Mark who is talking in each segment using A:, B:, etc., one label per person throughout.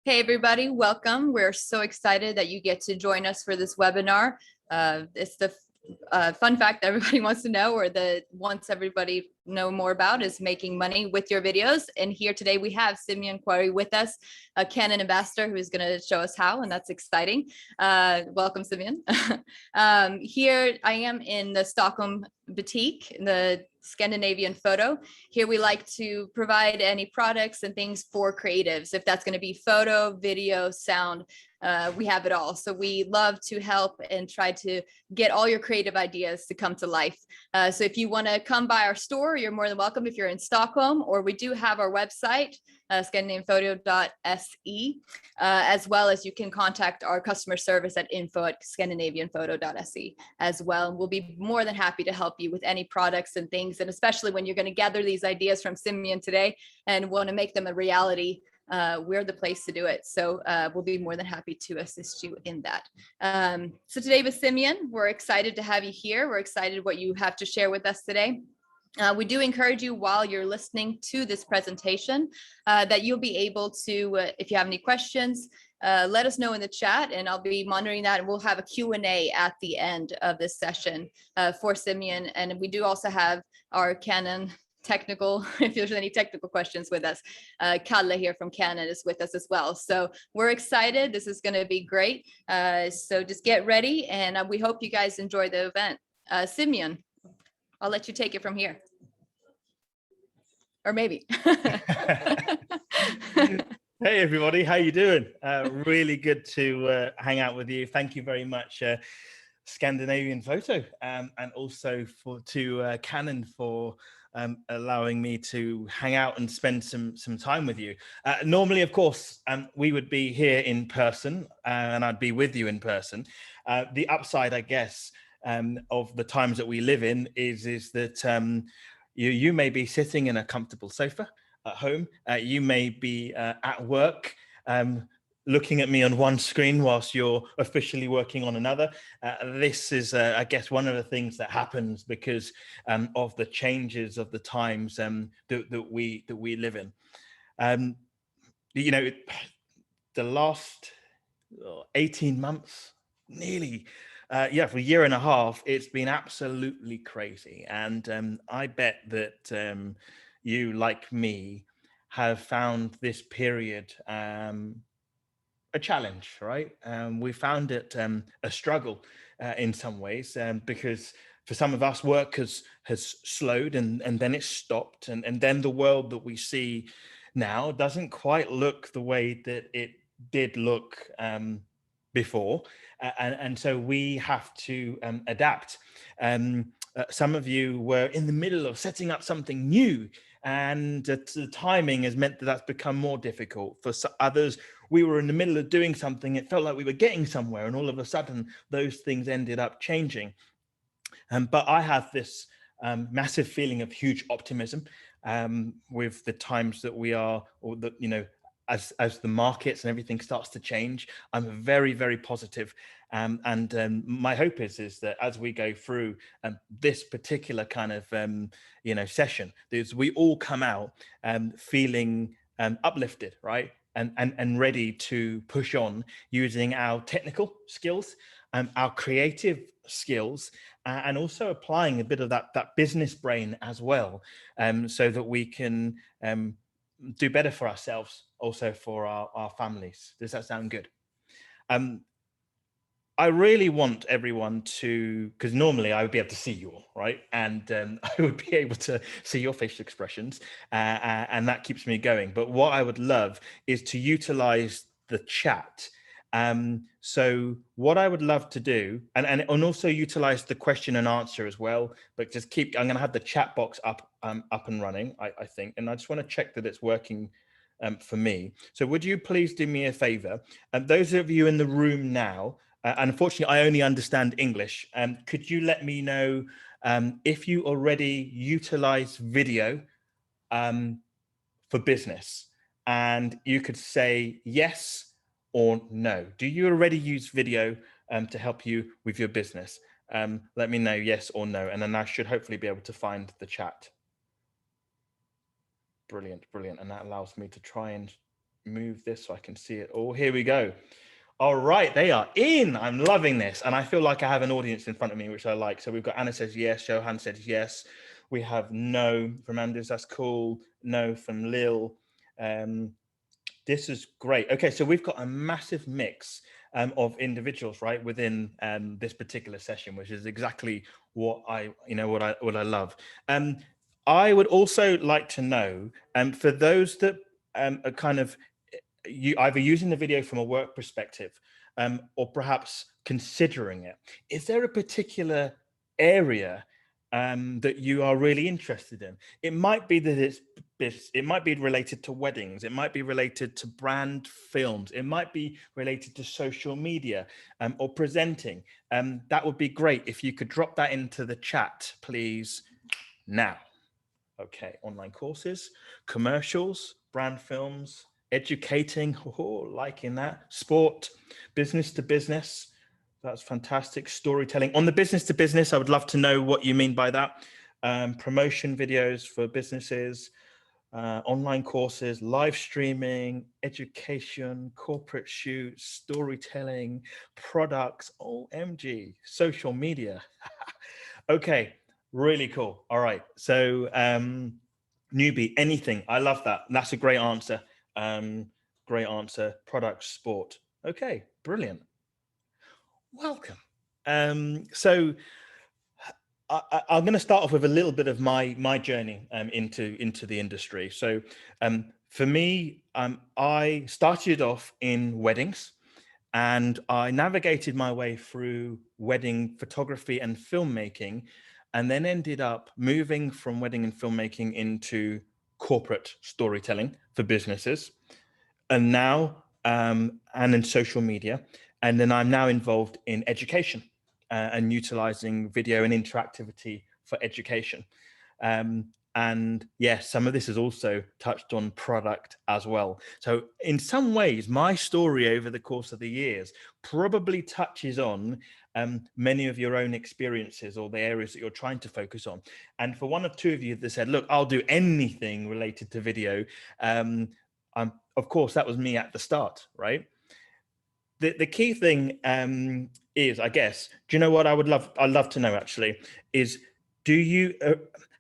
A: Hey, everybody, welcome. We're so excited that you get to join us for this webinar. It's the fun fact that everybody wants to know, or the wants everybody know more about, is making money with your videos. And here today we have Simeon Quarrie with us, a Canon ambassador, who's going to show us how, and that's exciting. Welcome, Simeon. Here I am in the Stockholm boutique, in the Scandinavian photo. Here we like to provide any products and things for creatives. If that's going to be photo, video, sound, we have it all. So we love to help and try to get all your creative ideas to come to life. So if you want to come by our store, you're more than welcome if you're in Stockholm, or we do have our website, scandinavianphoto.se, as well as you can contact our customer service at info@scandinavianphoto.se as well. We'll be more than happy to help you with any products and things, and especially when you're going to gather these ideas from Simeon today and want to make them a reality. We're the place to do it. So we'll be more than happy to assist you in that. So today with Simeon, we're excited to have you here. We're excited what you have to share with us today. We do encourage you, while you're listening to this presentation, that you'll be able to, if you have any questions, let us know in the chat, and I'll be monitoring that, and we'll have a Q&A at the end of this session for Simeon. And we do also have our Canon technical, if there's any technical questions, with us. Kalle here from Canon is with us as well. So we're excited. This is going to be great. So just get ready, and we hope you guys enjoy the event. Simeon, I'll let you take it from here. Or maybe.
B: Hey everybody, how you doing? Really good to hang out with you. Thank you very much, Scandinavian Photo, and also to Canon for allowing me to hang out and spend some time with you. Normally, of course, we would be here in person, and I'd be with you in person. The upside, I guess, of the times that we live in is that you may be sitting in a comfortable sofa at home. You may be at work, looking at me on one screen whilst you're officially working on another. This is, I guess, one of the things that happens because of the changes of the times that we live in. You know, the last 18 months, nearly, for a year and a half, it's been absolutely crazy. And I bet that you, like me, have found this period a challenge, right? We found it a struggle in some ways, because for some of us, work has slowed and then it stopped. And then the world that we see now doesn't quite look the way that it did look before. And so we have to adapt. Some of you were in the middle of setting up something new, and the timing has meant that that's become more difficult. For others, we were in the middle of doing something, it felt like we were getting somewhere, and all of a sudden those things ended up changing. But I have this massive feeling of huge optimism with the times that we are, or that, you know, as the markets and everything starts to change. I'm very, very positive. And my hope is that as we go through this particular kind of, session, we all come out feeling uplifted, right? And ready to push on using our technical skills, our creative skills, and also applying a bit of that business brain as well, so that we can do better for ourselves, also for our families. Does that sound good? I really want everyone to, because normally I would be able to see you all, right? And I would be able to see your facial expressions, and that keeps me going. But what I would love is to utilize the chat. So what I would love to do, and also utilize the question and answer as well, but just I'm going to have the chat box up and running, I think. And I just want to check that it's working for me. So would you please do me a favor? Those of you in the room now, unfortunately, I only understand English. Could you let me know if you already utilize video for business? And you could say yes or no. Do you already use video to help you with your business? Let me know yes or no, and then I should hopefully be able to find the chat. Brilliant, brilliant. And that allows me to try and move this so I can see it all. Here we go. All right, they are in. I'm loving this. And I feel like I have an audience in front of me, which I like. So we've got Anna says yes, Johan says yes. We have no from Anders, that's cool. No from Lil. This is great. Okay, so we've got a massive mix of individuals, right, within this particular session, which is exactly what I love. I would also like to know, for those that are kind of either using the video from a work perspective or perhaps considering it, is there a particular area that you are really interested in? It might be that it might be related to weddings, it might be related to brand films, it might be related to social media or presenting. That would be great if you could drop that into the chat, please, now. Okay, online courses, commercials, brand films, educating, liking that, sport, business to business. That's fantastic. Storytelling. On the business to business, I would love to know what you mean by that. Promotion videos for businesses, online courses, live streaming, education, corporate shoots, storytelling, products, OMG, social media. Okay, really cool. All right. So newbie, anything. I love that. That's a great answer. Great answer. Product, sport. Okay, brilliant. Welcome. So I'm going to start off with a little bit of my journey into the industry. So for me, I started off in weddings, and I navigated my way through wedding photography and filmmaking, and then ended up moving from wedding and filmmaking into corporate storytelling for businesses, and now and in social media. And then I'm now involved in education and utilizing video and interactivity for education. And yes, some of this has also touched on product as well. So in some ways, my story over the course of the years probably touches on many of your own experiences or the areas that you're trying to focus on. And for one or two of you that said, look, I'll do anything related to video, of course, that was me at the start, right? The key thing is, I guess, do you know what I'd love to know actually is,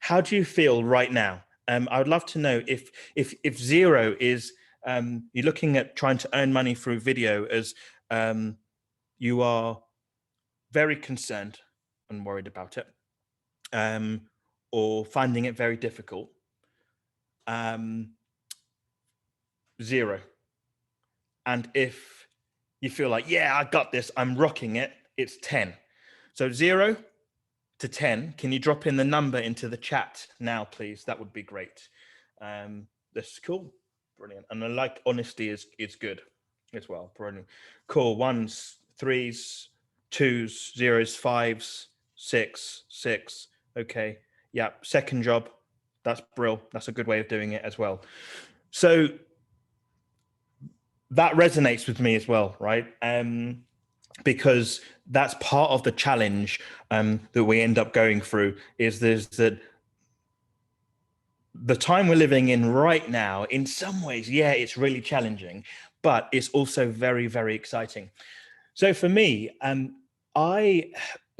B: how do you feel right now? I would love to know if zero is you're looking at trying to earn money through video as you are very concerned and worried about it, or finding it very difficult. Zero. And if you feel like, yeah, I got this, I'm rocking it, it's 10. So 0 to 10, can you drop in the number into the chat now, please? That would be great. That's cool. Brilliant. And I like honesty is good as well. Brilliant. Cool. 1s, 3s, 2s, 0s, 5s, 6. Okay. Yeah. Second job. That's brill. That's a good way of doing it as well. So that resonates with me as well, right? Because that's part of the challenge that we end up going through is that the time we're living in right now, in some ways, yeah, it's really challenging, but it's also very, very exciting. So for me, I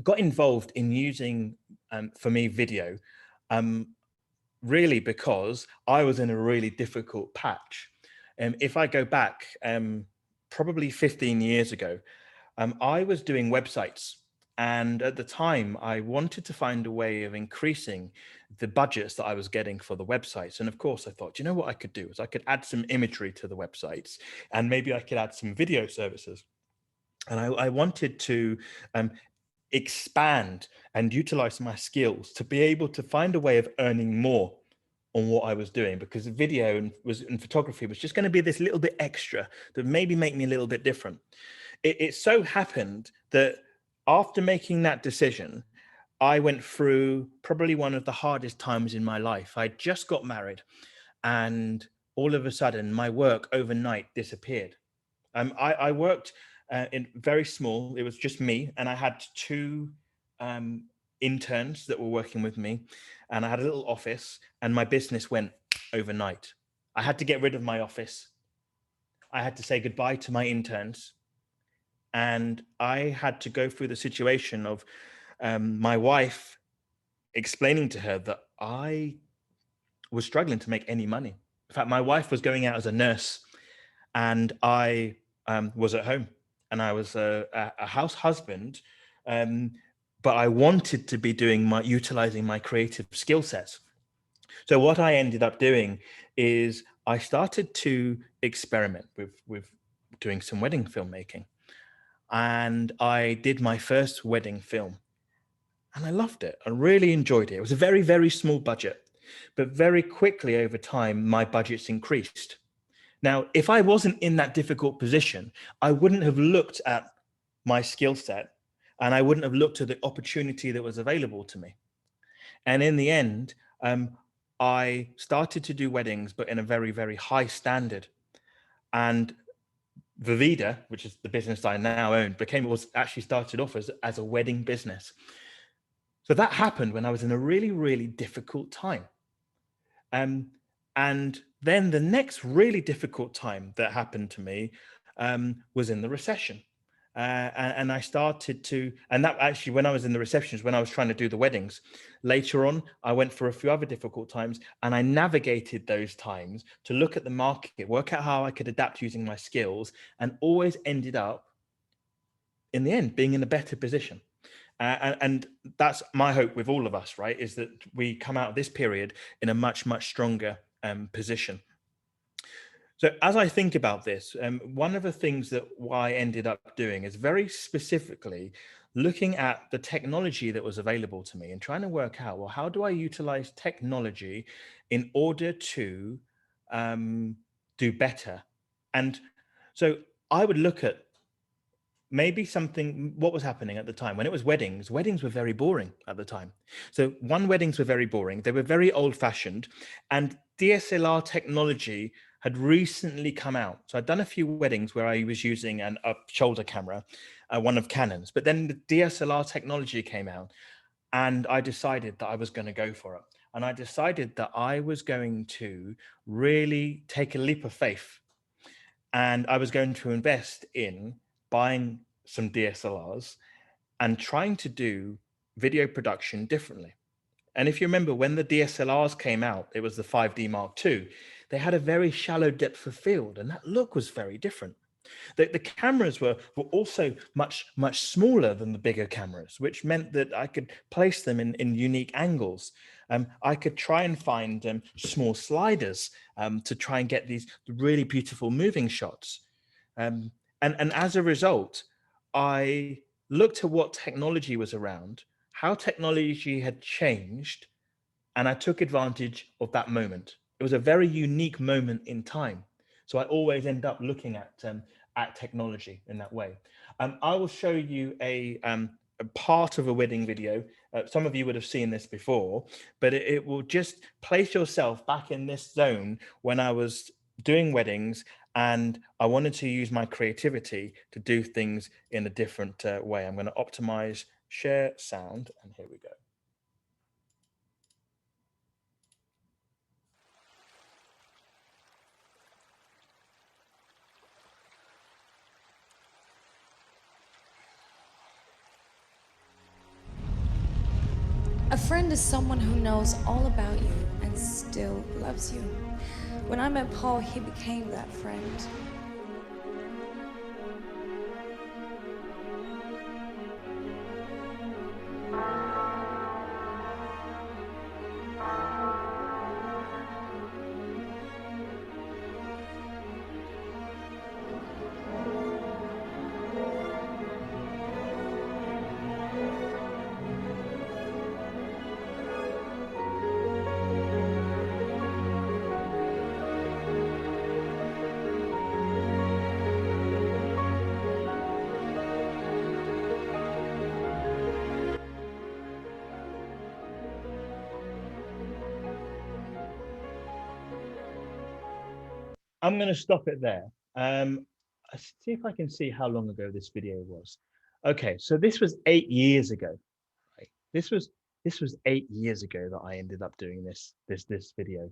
B: got involved in using, for me, video, really because I was in a really difficult patch. If I go back probably 15 years ago, I was doing websites. And at the time, I wanted to find a way of increasing the budgets that I was getting for the websites. And of course, I thought, you know what I could do is I could add some imagery to the websites, and maybe I could add some video services. And I wanted to expand and utilize my skills to be able to find a way of earning more on what I was doing, because video and photography was just going to be this little bit extra that maybe make me a little bit different. It so happened that after making that decision, I went through probably one of the hardest times in my life. I just got married, and all of a sudden my work overnight disappeared. I worked in very small, it was just me, and I had 2 interns that were working with me, and I had a little office, and my business went overnight. I had to get rid of my office. I had to say goodbye to my interns, and I had to go through the situation of my wife explaining to her that I was struggling to make any money. In fact, my wife was going out as a nurse, and I was at home, and I was a house husband, um, but I wanted to be utilizing my creative skill sets. So what I ended up doing is I started to experiment with doing some wedding filmmaking, and I did my first wedding film, and I loved it. I really enjoyed it. It was a very, very small budget, but very quickly over time, my budgets increased. Now, if I wasn't in that difficult position, I wouldn't have looked at my skill set, and I wouldn't have looked at the opportunity that was available to me. And in the end, I started to do weddings, but in a very, very high standard. And Vivida, which is the business I now own, was actually started off as a wedding business. So that happened when I was in a really, really difficult time. And then the next really difficult time that happened to me was in the recession. And I started to, and that actually, when I was in the receptions, when I was trying to do the weddings, later on, I went for a few other difficult times, and I navigated those times to look at the market, work out how I could adapt using my skills, and always ended up, in the end, being in a better position. And that's my hope with all of us, right? Is that we come out of this period in a much, much stronger position. So as I think about this, one of the things that I ended up doing is very specifically looking at the technology that was available to me and trying to work out, well, how do I utilize technology in order to do better? And so I would look at maybe what was happening at the time when it was weddings were very boring at the time. So weddings were very boring. They were very old fashioned, and DSLR technology had recently come out. So I'd done a few weddings where I was using a shoulder camera, one of Canon's, but then the DSLR technology came out, and I decided that I was going to go for it. And I decided that I was going to really take a leap of faith, and I was going to invest in buying some DSLRs and trying to do video production differently. And if you remember, when the DSLRs came out, it was the 5D Mark II, they had a very shallow depth of field, and that look was very different. The cameras were also much, much smaller than the bigger cameras, which meant that I could place them in unique angles. I could try and find small sliders to try and get these really beautiful moving shots. And as a result, I looked at what technology was around, how technology had changed, and I took advantage of that moment. It was a very unique moment in time. So I always end up looking at technology in that way. I will show you a part of a wedding video. Some of you would have seen this before, but it will just place yourself back in this zone when I was doing weddings, and I wanted to use my creativity to do things in a different way. I'm going to optimize share sound, and here we go.
C: A friend is someone who knows all about you and still loves you. When I met Paul, he became that friend.
B: I'm going to stop it there. Let's see if I can see how long ago this video was. Okay, so this was 8 years ago. Right? This was 8 years ago that I ended up doing this video,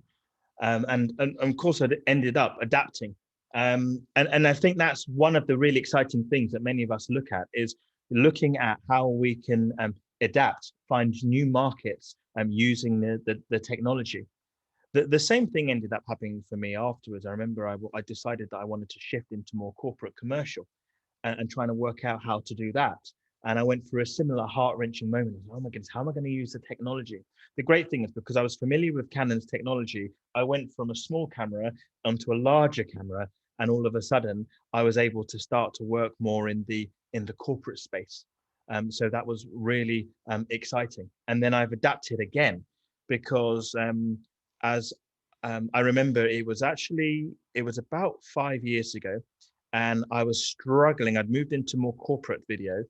B: and of course I ended up adapting And I think that's one of the really exciting things that many of us look at, is looking at how we can adapt, find new markets using the technology. The same thing ended up happening for me afterwards. I remember I decided that I wanted to shift into more corporate commercial, and trying to work out how to do that. And I went through a similar heart-wrenching moment. Oh my goodness, how am I going to use the technology? The great thing is, because I was familiar with Canon's technology, I went from a small camera onto a larger camera, and all of a sudden I was able to start to work more in the corporate space. So that was really exciting. And then I've adapted again, because as I remember, it was about 5 years ago, and I was struggling. I'd moved into more corporate video,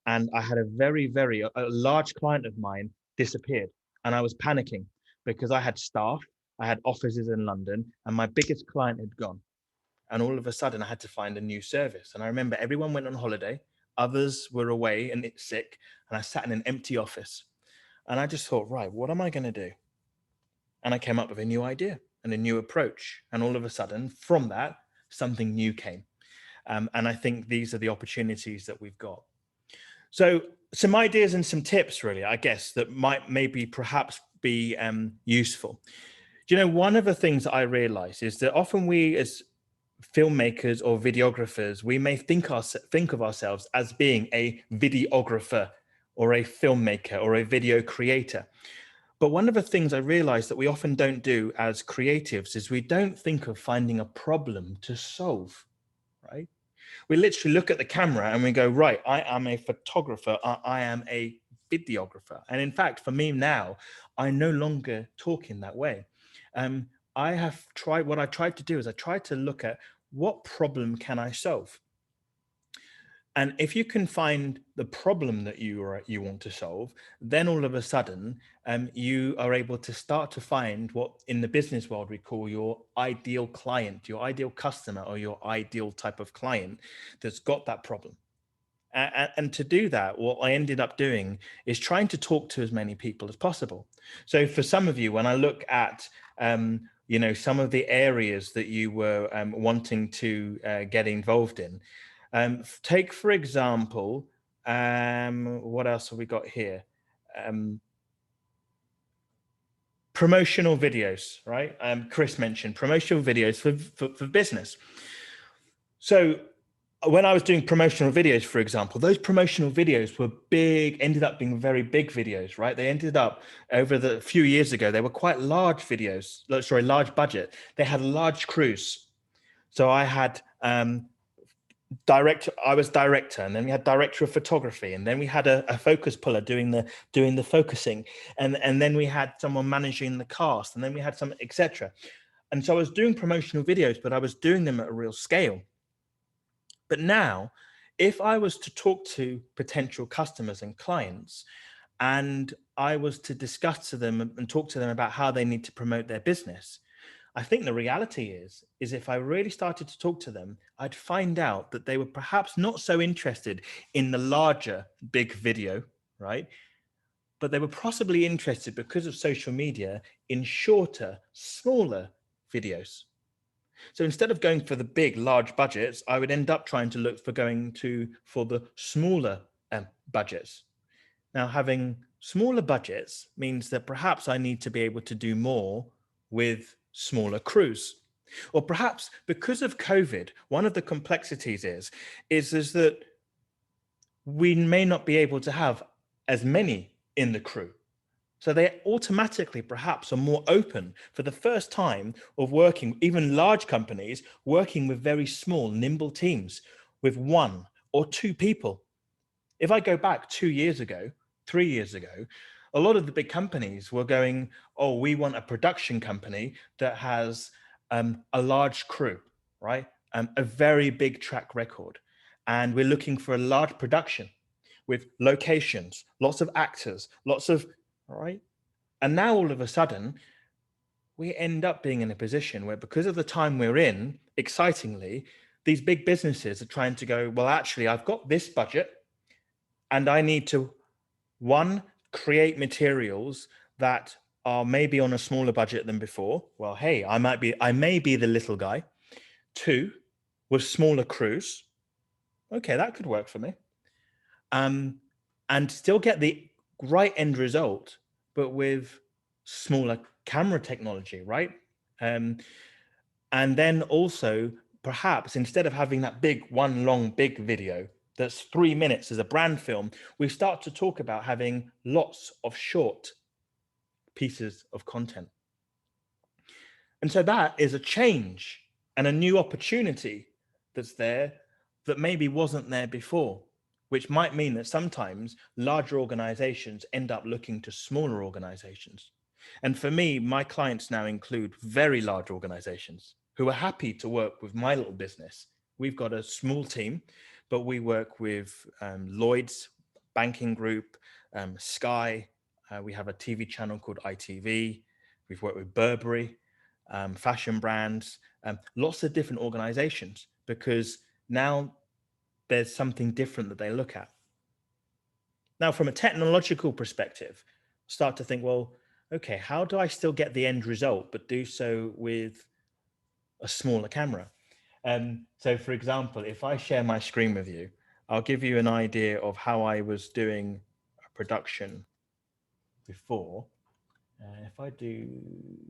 B: and I had a large client of mine disappeared, and I was panicking because I had staff, I had offices in London, and my biggest client had gone. And all of a sudden I had to find a new service. And I remember everyone went on holiday, others were away and sick, and I sat in an empty office. And I just thought, right, what am I going to do? And I came up with a new idea and a new approach. And all of a sudden, from that, something new came. And I think these are the opportunities that we've got. So some ideas and some tips, really, I guess, that might maybe perhaps be useful. Do you know, one of the things that I realize is that often we as filmmakers or videographers, we may think of ourselves as being a videographer or a filmmaker or a video creator. But one of the things I realize that we often don't do as creatives is we don't think of finding a problem to solve, right? We literally look at the camera and we go, right, I am a photographer, I am a videographer. And in fact, for me now, I no longer talk in that way. What I tried to do is I tried to look at what problem can I solve? And if you can find the problem that you want to solve, then all of a sudden you are able to start to find what in the business world we call your ideal client, your ideal customer, or your ideal type of client that's got that problem. And to do that, what I ended up doing is trying to talk to as many people as possible. So for some of you, when I look at some of the areas that you were wanting to get involved in, take, for example, what else have we got here? Promotional videos, right? Chris mentioned promotional videos for business. So when I was doing promotional videos, for example, those promotional videos were big, ended up being very big videos, right? They ended up over the few years ago, they were quite large videos, large budget. They had large crews. So I had I was director, and then we had director of photography, and then we had a focus puller doing the focusing, and then we had someone managing the cast, and then we had some, etc. And so I was doing promotional videos, but I was doing them at a real scale. But now, if I was to talk to potential customers and clients, and I was to discuss to them and talk to them about how they need to promote their business, I think the reality is if I really started to talk to them, I'd find out that they were perhaps not so interested in the larger, big video, right? But they were possibly interested, because of social media, in shorter, smaller videos. So instead of going for the big, large budgets, I would end up trying to look for the smaller budgets. Now, having smaller budgets means that perhaps I need to be able to do more with smaller crews. Or perhaps because of COVID, one of the complexities is that we may not be able to have as many in the crew. So they automatically perhaps are more open for the first time of working, even large companies, working with very small, nimble teams with 1 or 2 people. If I go back 2 years ago, 3 years ago, a lot of the big companies were going, oh, we want a production company that has a large crew, right? A very big track record. And we're looking for a large production with locations, lots of actors, right? And now all of a sudden, we end up being in a position where, because of the time we're in, excitingly, these big businesses are trying to go, well, actually, I've got this budget and I need to, 1, create materials that are maybe on a smaller budget than before. Well, hey, I may be the little guy. 2, with smaller crews. Okay, that could work for me. And still get the right end result, but with smaller camera technology, right? And then also, perhaps instead of having that one long big video that's 3 minutes as a brand film, we start to talk about having lots of short pieces of content. And so that is a change and a new opportunity that's there that maybe wasn't there before, which might mean that sometimes larger organizations end up looking to smaller organizations. And for me, my clients now include very large organizations who are happy to work with my little business. We've got a small team, but we work with Lloyd's Banking Group, Sky. We have a TV channel called ITV. We've worked with Burberry, fashion brands, lots of different organizations, because now there's something different that they look at. Now, from a technological perspective, start to think, well, okay, how do I still get the end result, but do so with a smaller camera? So for example, if I share my screen with you, I'll give you an idea of how I was doing a production before. If I do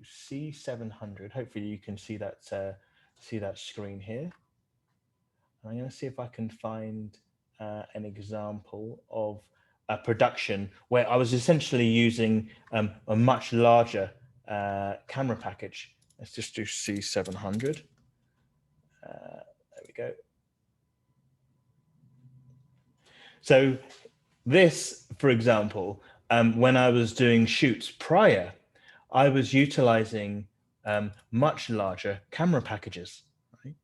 B: C700, hopefully you can see that screen here. I'm going to see if I can find an example of a production where I was essentially using a much larger camera package. Let's just do C700. There we go. So this, for example, when I was doing shoots prior, I was utilizing much larger camera packages. Right?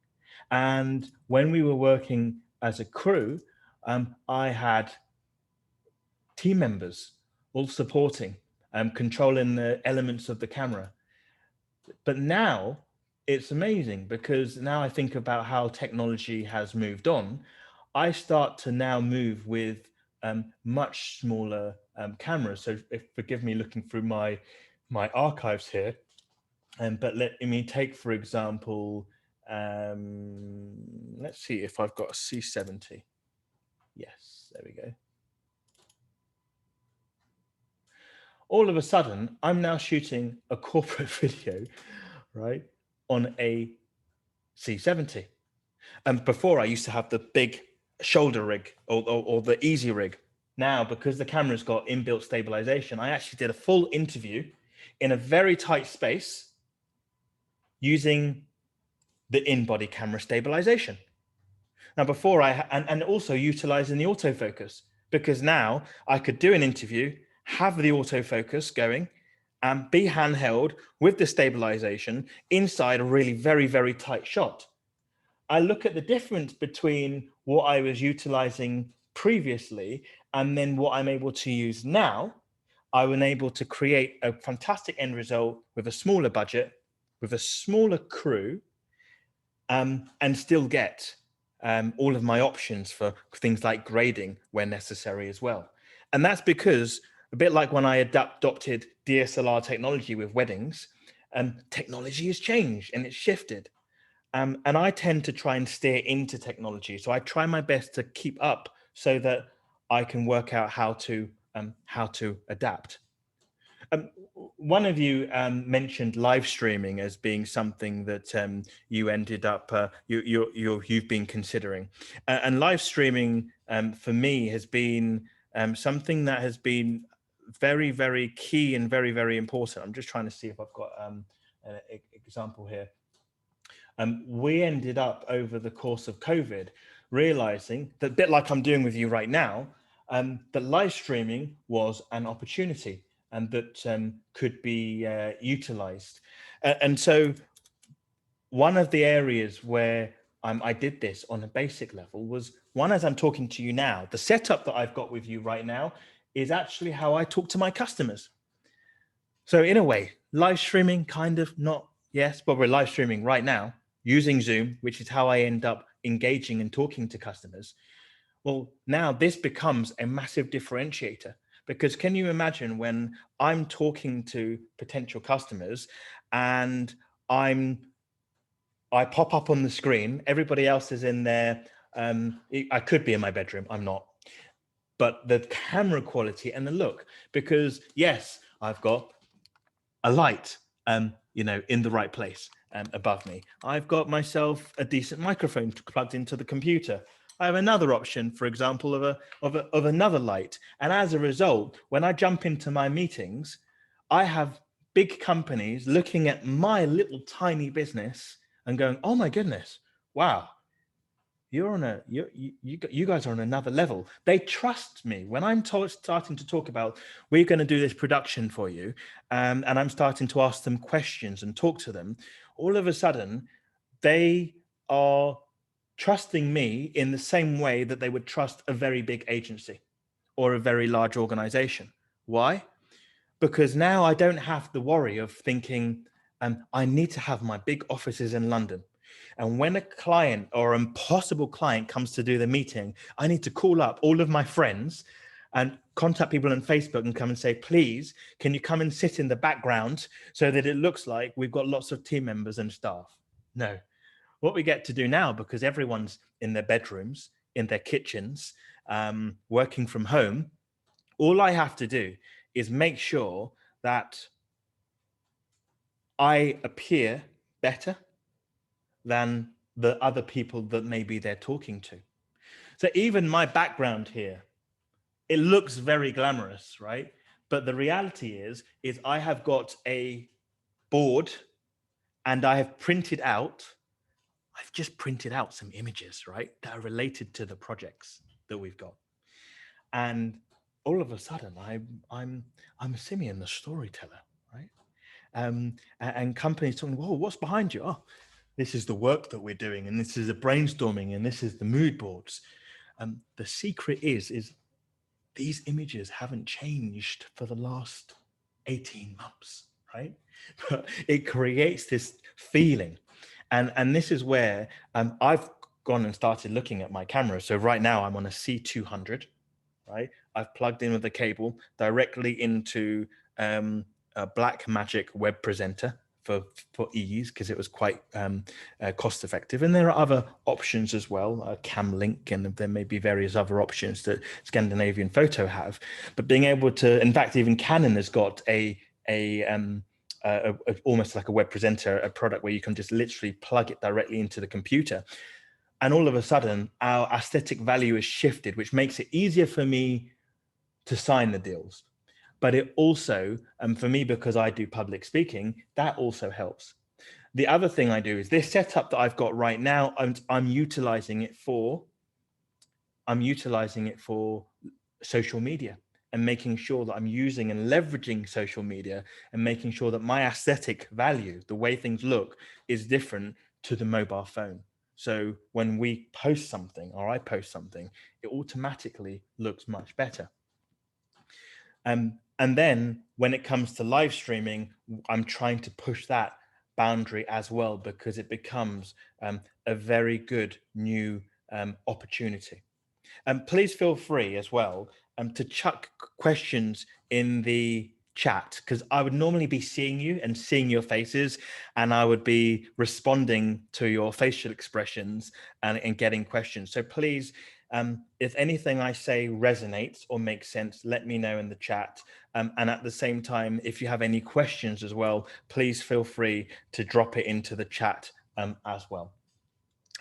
B: And when we were working as a crew, I had team members all supporting, controlling the elements of the camera. But now it's amazing, because now I think about how technology has moved on. I start to now move with much smaller cameras. So forgive me looking through my archives here. But let me take, for example, let's see if I've got a C70. Yes, there we go. All of a sudden, I'm now shooting a corporate video, right, on a C70. And before, I used to have the big shoulder rig or the easy rig. Now, because the camera's got inbuilt stabilization, I actually did a full interview in a very tight space using the in-body camera stabilization. Now, before and also utilizing the autofocus, because now I could do an interview, have the autofocus going, and be handheld with the stabilization inside a really very, very tight shot. I look at the difference between what I was utilizing previously and then what I'm able to use now. I was able to create a fantastic end result with a smaller budget, with a smaller crew, and still get all of my options for things like grading where necessary as well. And that's because, a bit like when I adopted DSLR technology with weddings, technology has changed and it's shifted. And I tend to try and steer into technology. So I try my best to keep up so that I can work out how to adapt. One of you mentioned live streaming as being something that you ended up you've been considering, and live streaming for me has been something that has been very, very key and very, very important. I'm just trying to see if I've got an example here. We ended up over the course of COVID realizing that, a bit like I'm doing with you right now, that live streaming was an opportunity and that could be utilized. And so one of the areas where I did this on a basic level was, one, as I'm talking to you now, the setup that I've got with you right now is actually how I talk to my customers. So in a way, live streaming, kind of not, yes, but we're live streaming right now using Zoom, which is how I end up engaging and talking to customers. Well, now this becomes a massive differentiator, because can you imagine when I'm talking to potential customers and I'm I pop up on the screen. Everybody else is in there. I could be in my bedroom. I'm not. But the camera quality and the look, because yes, I've got a light, you know, in the right place above me. I've got myself a decent microphone plugged into the computer. I have another option, for example, of another light. And as a result, when I jump into my meetings, I have big companies looking at my little tiny business and going, "Oh my goodness, wow, you're on a you guys are on another level." They trust me when I'm starting to talk about, we're going to do this production for you, and I'm starting to ask them questions and talk to them. All of a sudden, they are trusting me in the same way that they would trust a very big agency or a very large organization. Why? Because now I don't have the worry of thinking, I need to have my big offices in London. And when a client or a possible client comes to do the meeting, I need to call up all of my friends and contact people on Facebook and come and say, please, can you come and sit in the background so that it looks like we've got lots of team members and staff? No. What we get to do now, because everyone's in their bedrooms, in their kitchens, working from home, all I have to do is make sure that I appear better than the other people that maybe they're talking to. So even my background here, it looks very glamorous, right? But the reality is I have got a board and I have printed out, I've just printed out some images, right, that are related to the projects that we've got. And all of a sudden, I'm Simeon, the storyteller, right? And companies talking, whoa, what's behind you? Oh, this is the work that we're doing, and this is the brainstorming, and this is the mood boards. The secret is these images haven't changed for the last 18 months, right? But it creates this feeling. And this is where I've gone and started looking at my camera. So right now I'm on a C200, right? I've plugged in with the cable directly into a Blackmagic web presenter for ease, because it was quite cost effective. And there are other options as well, Cam Link, and there may be various other options that Scandinavian Photo have. But being able to, in fact, even Canon has got almost like a web presenter, a product where you can just literally plug it directly into the computer. And all of a sudden, our aesthetic value is shifted, which makes it easier for me to sign the deals. But it also, for me, because I do public speaking, that also helps. The other thing I do is this setup that I've got right now, I'm utilizing it for social media, and making sure that I'm using and leveraging social media and making sure that my aesthetic value, the way things look, is different to the mobile phone. So when we post something, or I post something, it automatically looks much better. And then when it comes to live streaming, I'm trying to push that boundary as well, because it becomes a very good new opportunity. And please feel free as well to chuck questions in the chat, because I would normally be seeing you and seeing your faces, and I would be responding to your facial expressions and getting questions. So please, if anything I say resonates or makes sense, let me know in the chat. And at the same time, if you have any questions as well, please feel free to drop it into the chat as well.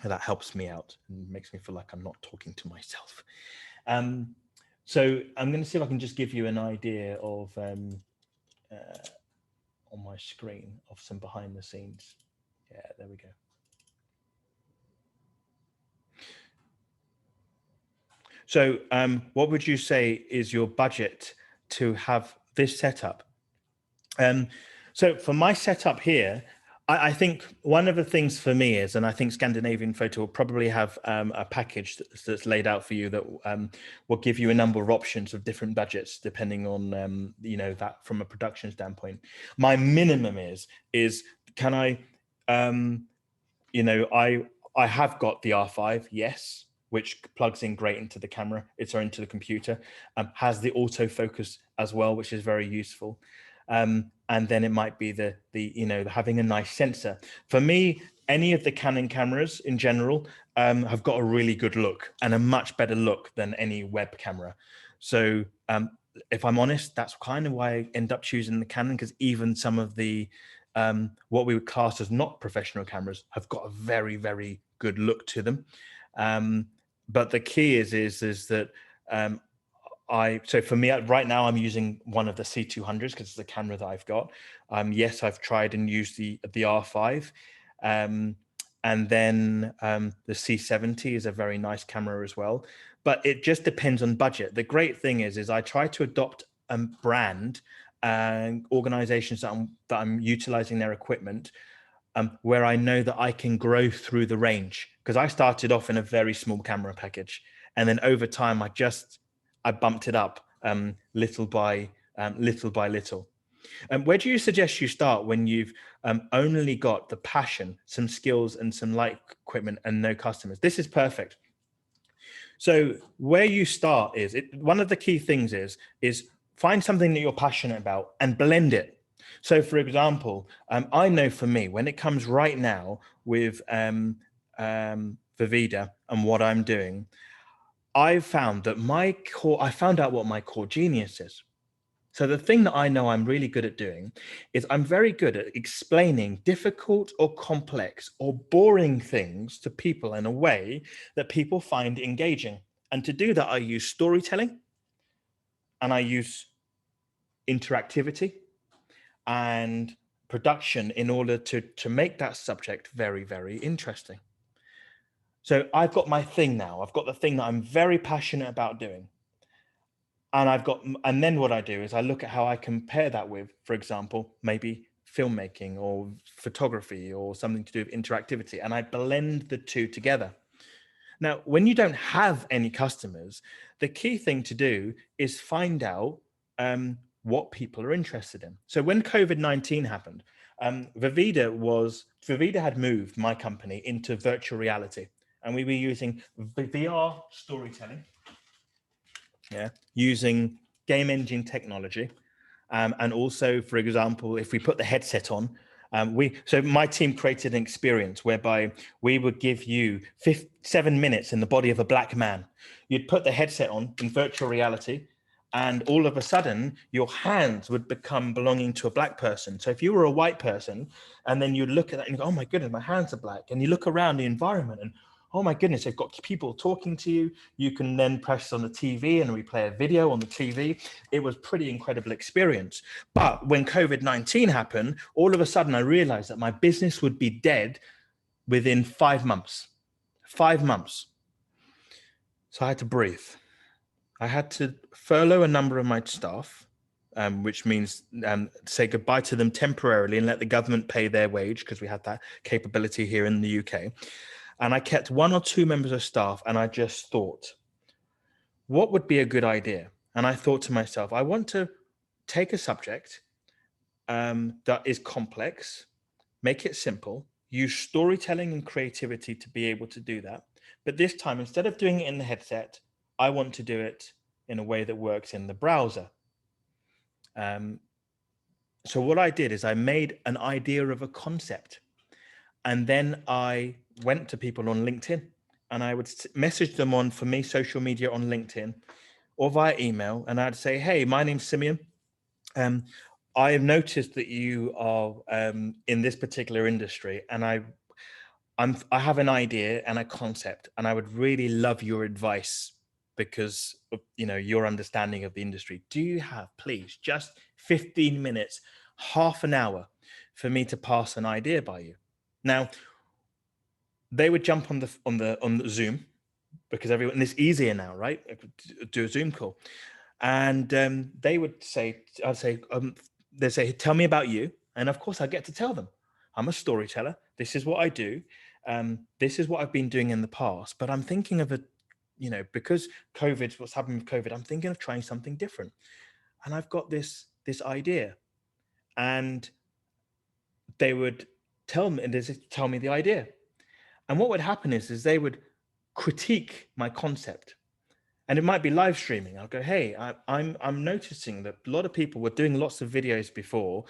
B: That helps me out and makes me feel like I'm not talking to myself. So I'm going to see if I can just give you an idea of on my screen of some behind the scenes. Yeah, there we go. So what would you say is your budget to have this setup? So for my setup here, I think one of the things for me is, and I think Scandinavian Photo will probably have a package that's laid out for you that will give you a number of options of different budgets depending on you know, that from a production standpoint. My minimum is can I you know, I have got the R5, yes, which plugs in great into the camera, it's or into the computer, has the autofocus as well, which is very useful. And then it might be the you know, having a nice sensor. For me, any of the Canon cameras in general have got a really good look and a much better look than any web camera. So if I'm honest, that's kind of why I end up choosing the Canon, because even some of the what we would class as not professional cameras have got a very, very good look to them. But the key is that so for me right now, I'm using one of the C200s because it's the camera that I've got. Yes, I've tried and used the R5. And then the C70 is a very nice camera as well, but it just depends on budget. The great thing is I try to adopt a brand and organizations that I'm utilizing their equipment where I know that I can grow through the range, because I started off in a very small camera package, and then over time I bumped it up little by little. Where do you suggest you start when you've only got the passion, some skills, and some light equipment and no customers? This is perfect. So where you start is one of the key things is find something that you're passionate about and blend it. So, for example, I know for me, when it comes right now with Vivida and what I'm doing, I've found that I found out what my core genius is. So the thing that I know I'm really good at doing is I'm very good at explaining difficult or complex or boring things to people in a way that people find engaging. And to do that, I use storytelling and I use interactivity and production in order to make that subject very, very interesting. So I've got my thing now. I've got the thing that I'm very passionate about doing. And then what I do is I look at how I compare that with, for example, maybe filmmaking or photography or something to do with interactivity, and I blend the two together. Now, when you don't have any customers, the key thing to do is find out what people are interested in. So when COVID-19 happened, Vivida had moved my company into virtual reality, and we were using VR storytelling, using game engine technology. And also, for example, if we put the headset on, so my team created an experience whereby we would give you 7 minutes in the body of a black man. You'd put the headset on in virtual reality, and all of a sudden your hands would become belonging to a black person. So if you were a white person, and then you'd look at that and you go, oh my goodness, my hands are black. And you look around the environment and, oh my goodness, they've got people talking to you. You can then press on the TV and we play a video on the TV. It was pretty incredible experience. But when COVID-19 happened, all of a sudden I realized that my business would be dead within 5 months. 5 months. So I had to breathe. I had to furlough a number of my staff, which means say goodbye to them temporarily and let the government pay their wage, because we had that capability here in the UK. And I kept 1 or 2 members of staff, and I just thought, what would be a good idea? And I thought to myself, I want to take a subject that is complex, make it simple, use storytelling and creativity to be able to do that. But this time, instead of doing it in the headset, I want to do it in a way that works in the browser. So what I did is I made an idea of a concept, and then I went to people on LinkedIn, and I would message them on, for me, social media on LinkedIn or via email. And I'd say, hey, my name's Simeon. I have noticed that you are in this particular industry, and I have an idea and a concept, and I would really love your advice because of, your understanding of the industry. Do you have, please, just 15 minutes, half an hour for me to pass an idea by you? Now, they would jump on the Zoom, because everyone, it's easier now, right? Do a Zoom call. And they would say, they'd say, tell me about you. And of course I get to tell them, I'm a storyteller. This is what I do. This is what I've been doing in the past, but I'm thinking of because what's happened with COVID, I'm thinking of trying something different. And I've got this idea. And they would tell me the idea. And what would happen is they would critique my concept. And it might be live streaming. I'll go, hey, I'm noticing that a lot of people were doing lots of videos before,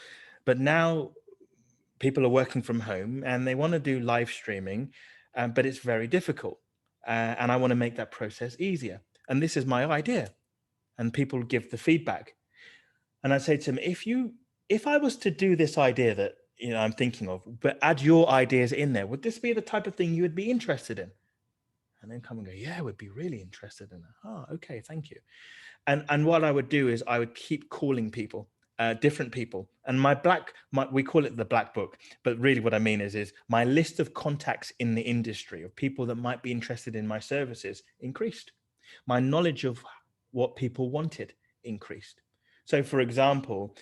B: but now people are working from home and they want to do live streaming, but it's very difficult. And I want to make that process easier. And this is my idea. And people give the feedback. And I say to them, if I was to do this idea that I'm thinking of, but add your ideas in there, would this be the type of thing you would be interested in? And then come and go, yeah, I would be really interested in that. Oh, okay, thank you. And what I would do is I would keep calling people, different people. And we call it the black book, but really what I mean is my list of contacts in the industry of people that might be interested in my services increased. My knowledge of what people wanted increased. So for example,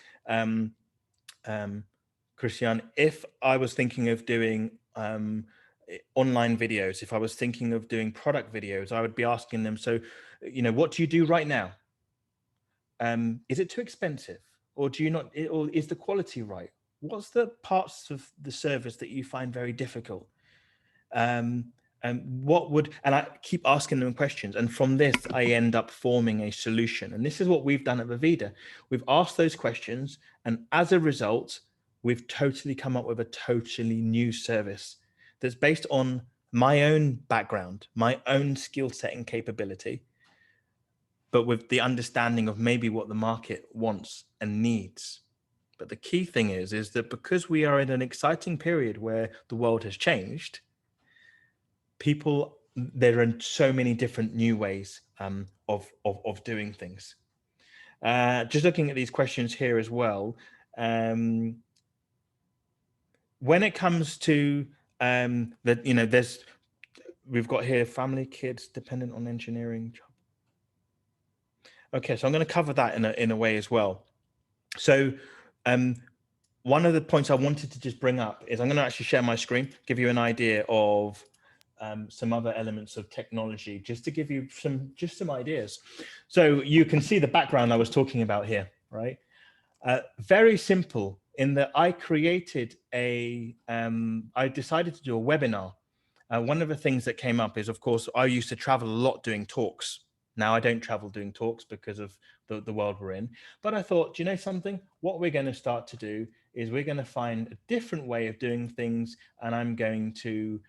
B: Christian, if I was thinking of doing online videos, if I was thinking of doing product videos, I would be asking them, so, what do you do right now? Is it too expensive? Or do you not, or is the quality right? What's the parts of the service that you find very difficult? And I keep asking them questions. And from this, I end up forming a solution. And this is what we've done at Vivida. We've asked those questions. And as a result, we've totally come up with a totally new service that's based on my own background, my own skill set and capability, but with the understanding of maybe what the market wants and needs. But the key thing is that because we are in an exciting period where the world has changed, there are so many different new ways of doing things. Just looking at these questions here as well. When it comes to we've got here family, kids, dependent on engineering job. Okay, so I'm going to cover that in a way as well. So one of the points I wanted to just bring up is I'm going to actually share my screen, give you an idea of some other elements of technology, just to give you some ideas. So you can see the background I was talking about here, right? Very simple in that I created I decided to do a webinar. One of the things that came up is, of course, I used to travel a lot doing talks. Now I don't travel doing talks because of the world we're in. But I thought, do you know something? What we're going to start to do is we're going to find a different way of doing things. And I'm going to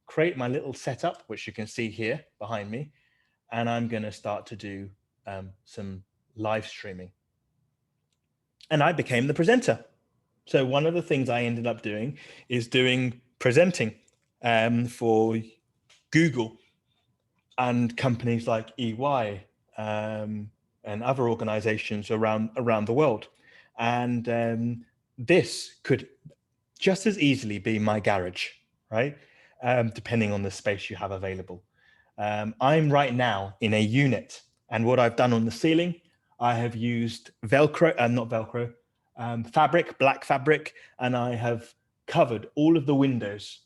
B: create my little setup, which you can see here behind me. And I'm going to start to do some live streaming. And I became the presenter. So one of the things I ended up doing is presenting for Google and companies like EY and other organizations around the world. And this could just as easily be my garage, right? Depending on the space you have available. I'm right now in a unit, and what I've done on the ceiling, I have used fabric, black fabric, and I have covered all of the windows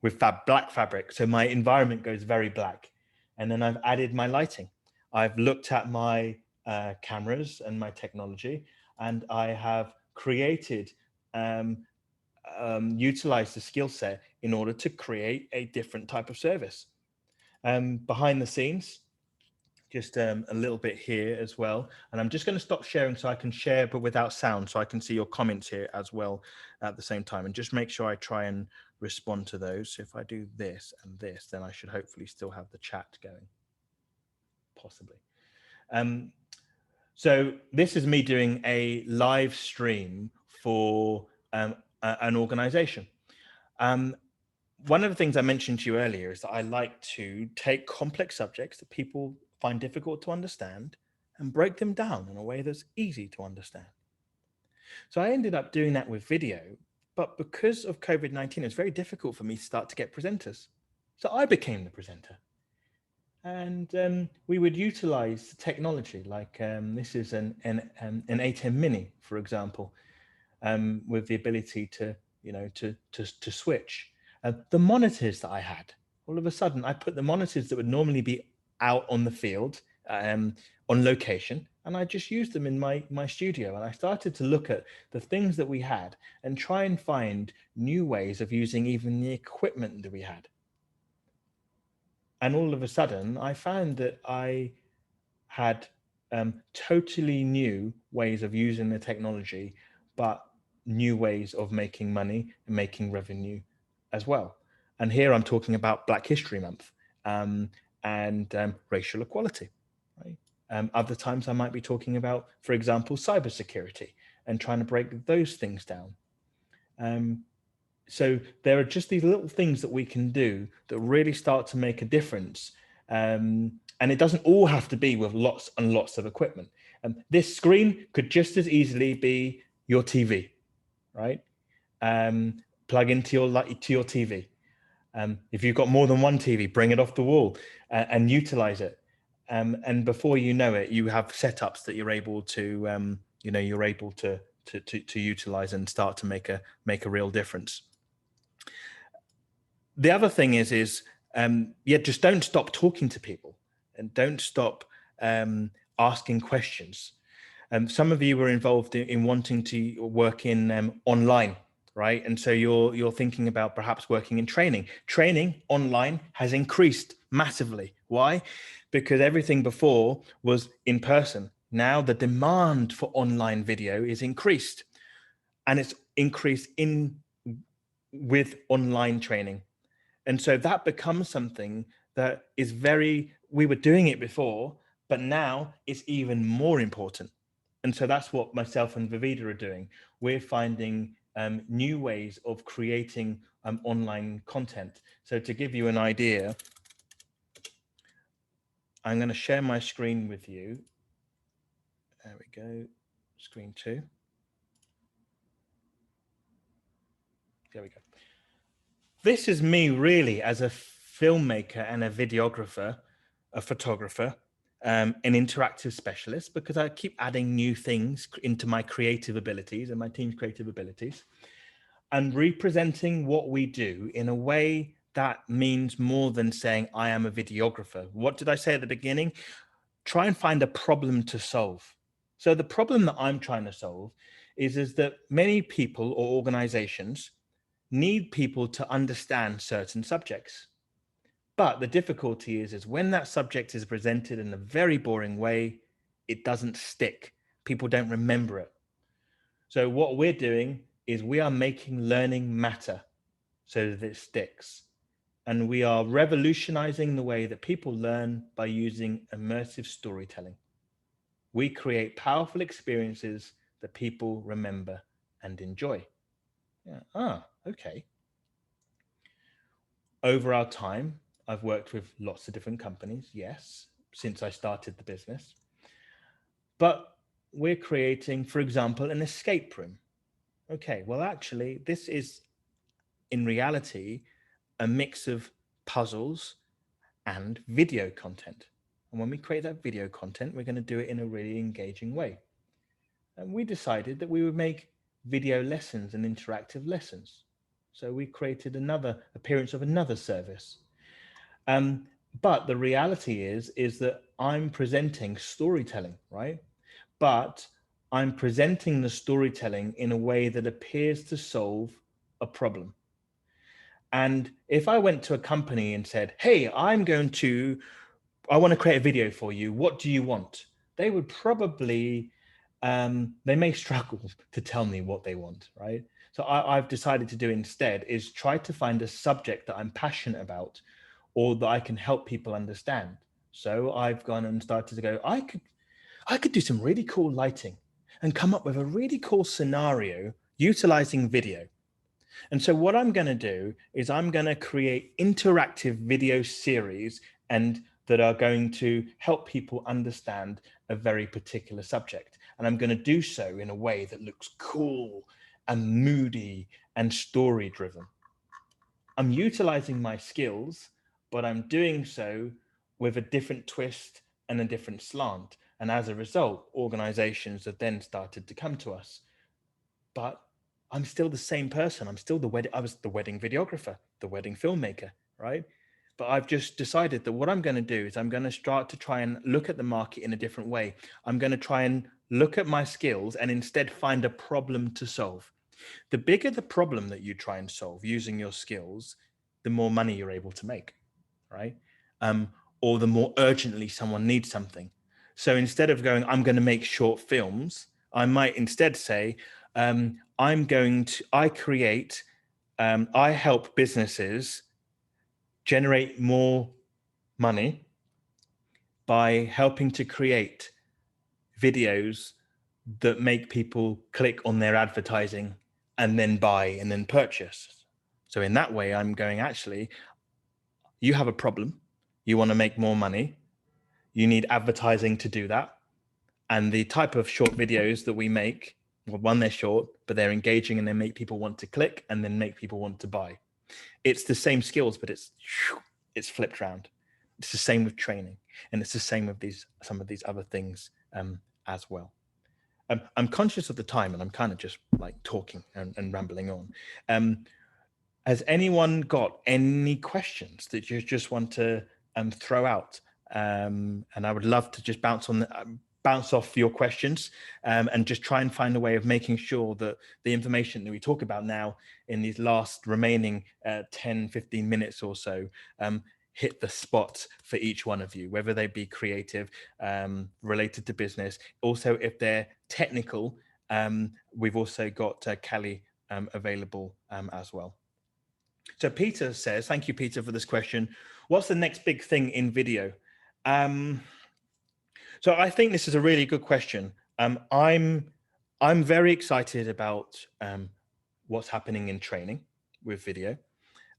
B: with black fabric. So my environment goes very black. And then I've added my lighting. I've looked at my cameras and my technology, and I have created, utilized the skill set in order to create a different type of service. Behind the scenes, just a little bit here as well. And I'm just going to stop sharing so I can share, but without sound, so I can see your comments here as well at the same time. And just make sure I try and respond to those. So if I do this and this, then I should hopefully still have the chat going, possibly. So this is me doing a live stream for an organization. One of the things I mentioned to you earlier is that I like to take complex subjects that people find difficult to understand and break them down in a way that's easy to understand. So I ended up doing that with video, but because of COVID-19, it's very difficult for me to start to get presenters. So I became the presenter. And we would utilize technology like this is an A10 Mini, for example, with the ability to switch. The monitors that I had, all of a sudden, I put the monitors that would normally be out on the field, on location, and I just used them in my studio. And I started to look at the things that we had and try and find new ways of using even the equipment that we had. And all of a sudden, I found that I had totally new ways of using the technology, but new ways of making money and making revenue as well. And here I'm talking about Black History Month and racial equality. Right? Other times I might be talking about, for example, cybersecurity and trying to break those things down. So there are just these little things that we can do that really start to make a difference. And it doesn't all have to be with lots and lots of equipment. This screen could just as easily be your TV, right? Plug into your TV. If you've got more than one TV, bring it off the wall and utilize it. And before you know it, you have setups that you're able to, you're able to utilize and start to make a real difference. The other thing is just don't stop talking to people and don't stop asking questions. Some of you were involved in wanting to work in online, right? And so you're thinking about perhaps working in training. Training online has increased massively. Why? Because everything before was in person. Now the demand for online video is increased, and it's increased with online training. And so that becomes something that is we were doing it before, but now it's even more important. And so that's what myself and Vivida are doing. We're finding new ways of creating online content. So to give you an idea, I'm going to share my screen with you. There we go, screen 2. There we go. This is me really as a filmmaker and a videographer, a photographer, an interactive specialist, because I keep adding new things into my creative abilities and my team's creative abilities, and representing what we do in a way that means more than saying I am a videographer. What did I say at the beginning? Try and find a problem to solve. So the problem that I'm trying to solve is that many people or organizations need people to understand certain subjects. But the difficulty is when that subject is presented in a very boring way, it doesn't stick. People don't remember it. So what we're doing is we are making learning matter so that it sticks. And we are revolutionizing the way that people learn by using immersive storytelling. We create powerful experiences that people remember and enjoy. Yeah. Okay. Over our time, I've worked with lots of different companies, yes, since I started the business. But we're creating, for example, an escape room. Okay, well, actually, this is, in reality, a mix of puzzles and video content. And when we create that video content, we're going to do it in a really engaging way. And we decided that we would make video lessons and interactive lessons. So we created another appearance of another service. But the reality is that I'm presenting storytelling, right? But I'm presenting the storytelling in a way that appears to solve a problem. And if I went to a company and said, hey, I want to create a video for you. What do you want? They would probably, they may struggle to tell me what they want, right? So I've decided to do instead is try to find a subject that I'm passionate about or that I can help people understand. So I've gone and started to go, I could do some really cool lighting and come up with a really cool scenario utilizing video. And so what I'm going to do is I'm going to create interactive video series and that are going to help people understand a very particular subject. And I'm going to do so in a way that looks cool and moody and story driven. I'm utilizing my skills, but I'm doing so with a different twist and a different slant. And as a result, organizations have then started to come to us. But I'm still the same person. I'm still I was the wedding videographer, the wedding filmmaker, right? But I've just decided that what I'm going to do is I'm going to start to try and look at the market in a different way. I'm going to try and look at my skills and instead find a problem to solve. The bigger the problem that you try and solve using your skills, the more money you're able to make, right? Or the more urgently someone needs something. So instead of going, I'm going to make short films, I might instead say, I help businesses generate more money by helping to create videos that make people click on their advertising and then buy and then purchase. So in that way, I'm going, actually, you have a problem. You want to make more money. You need advertising to do that. And the type of short videos that we make, well, one, they're short, but they're engaging and they make people want to click and then make people want to buy. It's the same skills, but it's flipped around. It's the same with training, and it's the same with some of these other things as well. I'm conscious of the time, and I'm kind of just like talking and rambling on. Has anyone got any questions that you just want to throw out? And I would love to just bounce off your questions and just try and find a way of making sure that the information that we talk about now in these last remaining 10, 15 minutes or so hit the spot for each one of you, whether they be creative, related to business. Also, if they're technical, we've also got Kelly available as well. So Peter says, thank you, Peter, for this question. What's the next big thing in video? So I think this is a really good question. I'm very excited about what's happening in training with video.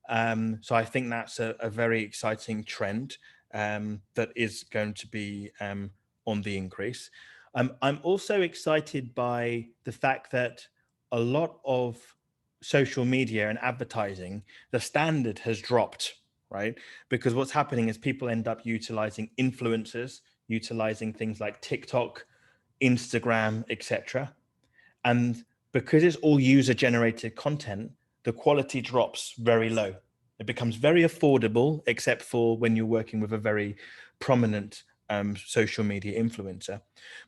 B: So I think that's a very exciting trend that is going to be on the increase. I'm also excited by the fact that a lot of social media and advertising, the standard has dropped, right? Because what's happening is people end up utilizing influencers, utilizing things like TikTok, Instagram, etc. And because it's all user-generated content, the quality drops very low. It becomes very affordable, except for when you're working with a very prominent social media influencer.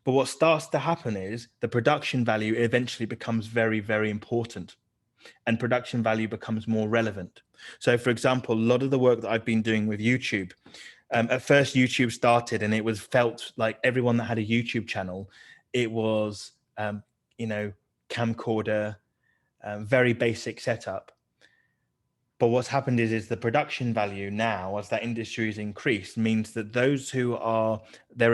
B: But what starts to happen is the production value eventually becomes very, very important, and production value becomes more relevant. So for example, a lot of the work that I've been doing with YouTube, at first YouTube started and it was felt like everyone that had a YouTube channel, it was, camcorder, very basic setup. But what's happened is the production value now, as that industry has increased, means that there are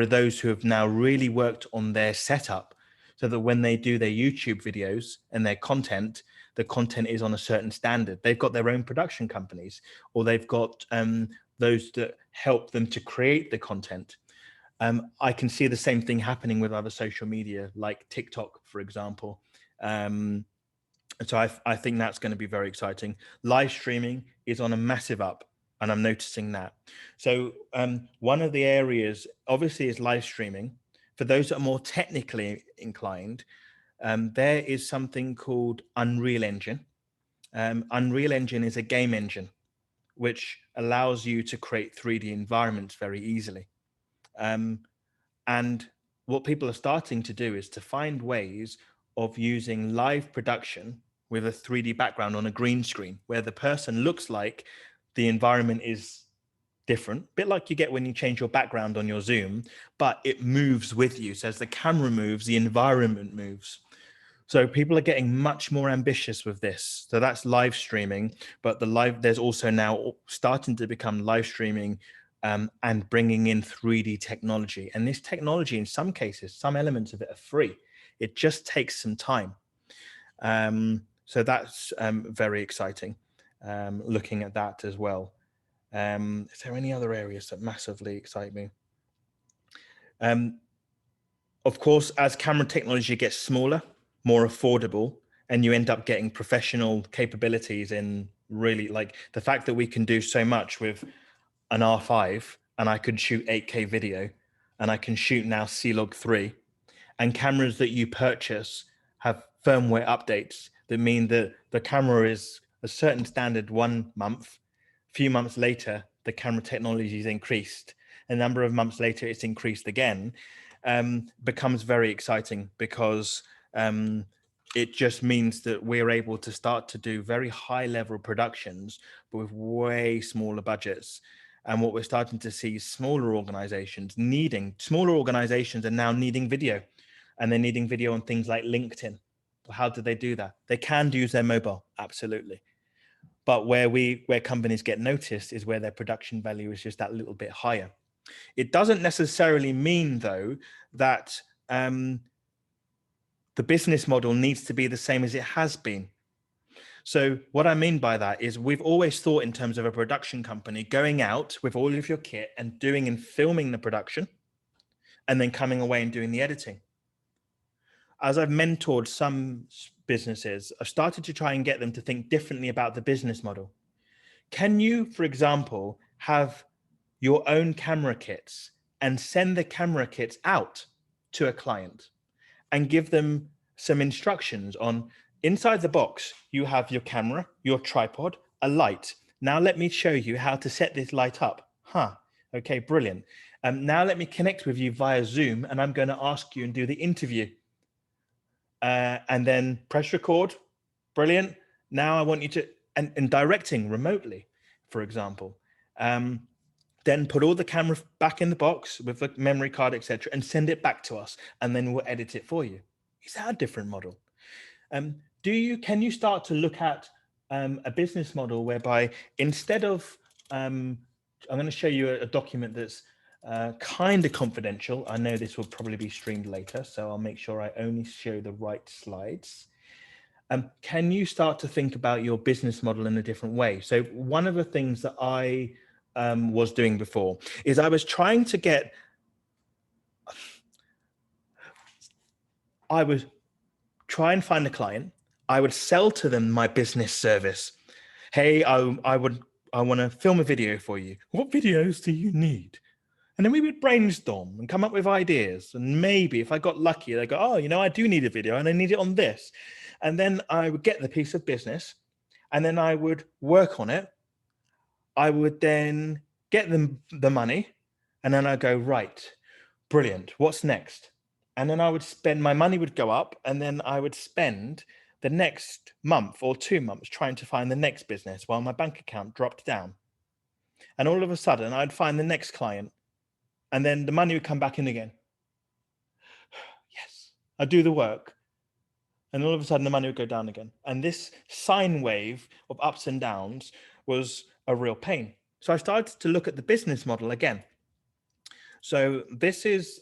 B: those who have now really worked on their setup, so that when they do their YouTube videos and their content, the content is on a certain standard. They've got their own production companies, or they've got those that help them to create the content. I can see the same thing happening with other social media, like TikTok, for example. So I think that's going to be very exciting. Live streaming is on a massive up, and I'm noticing that. So one of the areas, obviously, is live streaming. For those that are more technically inclined, there is something called Unreal Engine. Unreal Engine is a game engine which allows you to create 3D environments very easily. And what people are starting to do is to find ways of using live production with a 3D background on a green screen, where the person looks like the environment is different, a bit like you get when you change your background on your Zoom, but it moves with you. So as the camera moves, the environment moves. So people are getting much more ambitious with this. So that's live streaming, but there's also now starting to become live streaming and bringing in 3D technology. And this technology, in some cases, some elements of it are free. It just takes some time. So that's very exciting, looking at that as well. Is there any other areas that massively excite me? Of course, as camera technology gets smaller, more affordable, and you end up getting professional capabilities in really, like the fact that we can do so much with an R5, and I can shoot 8K video, and I can shoot now C-Log 3, and cameras that you purchase have firmware updates that mean that the camera is a certain standard 1 month. A few months later, the camera technology is increased. A number of months later, it's increased again. Becomes very exciting, because it just means that we're able to start to do very high level productions, but with way smaller budgets. And what we're starting to see is smaller organizations are now needing video, and they're needing video on things like LinkedIn. How do they do that? They can use their mobile, absolutely. But where companies get noticed is where their production value is just that little bit higher. It doesn't necessarily mean, though, that the business model needs to be the same as it has been. So what I mean by that is we've always thought in terms of a production company going out with all of your kit and doing and filming the production and then coming away and doing the editing. As I've mentored some businesses, I've started to try and get them to think differently about the business model. Can you, for example, have your own camera kits and send the camera kits out to a client and give them some instructions on inside the box, you have your camera, your tripod, a light. Now let me show you how to set this light up. Okay, brilliant. Now let me connect with you via Zoom and I'm going to ask you and do the interview. And then press record. Brilliant. Now I want you to, and directing remotely, for example. Then put all the camera back in the box with the memory card, etc., and send it back to us, and then we'll edit it for you. Is that a different model? Can you start to look at a business model whereby instead of, I'm going to show you a document that's kind of confidential. I know this will probably be streamed later, so I'll make sure I only show the right slides. Can you start to think about your business model in a different way? So one of the things that I was doing before is I was trying to get, I would try and find a client. I would sell to them my business service. Hey, I want to film a video for you. What videos do you need? And then we would brainstorm and come up with ideas. And maybe if I got lucky, they go, oh, you know, I do need a video and I need it on this. And then I would get the piece of business and then I would work on it. I would then get them the money and then I'd go, right, brilliant. What's next? And then I would spend, my money would go up and then I would spend the next month or 2 months trying to find the next business while my bank account dropped down. And all of a sudden I'd find the next client and then the money would come back in again. Yes, I'd do the work. And all of a sudden the money would go down again. And this sine wave of ups and downs was a real pain. So I started to look at the business model again. So this is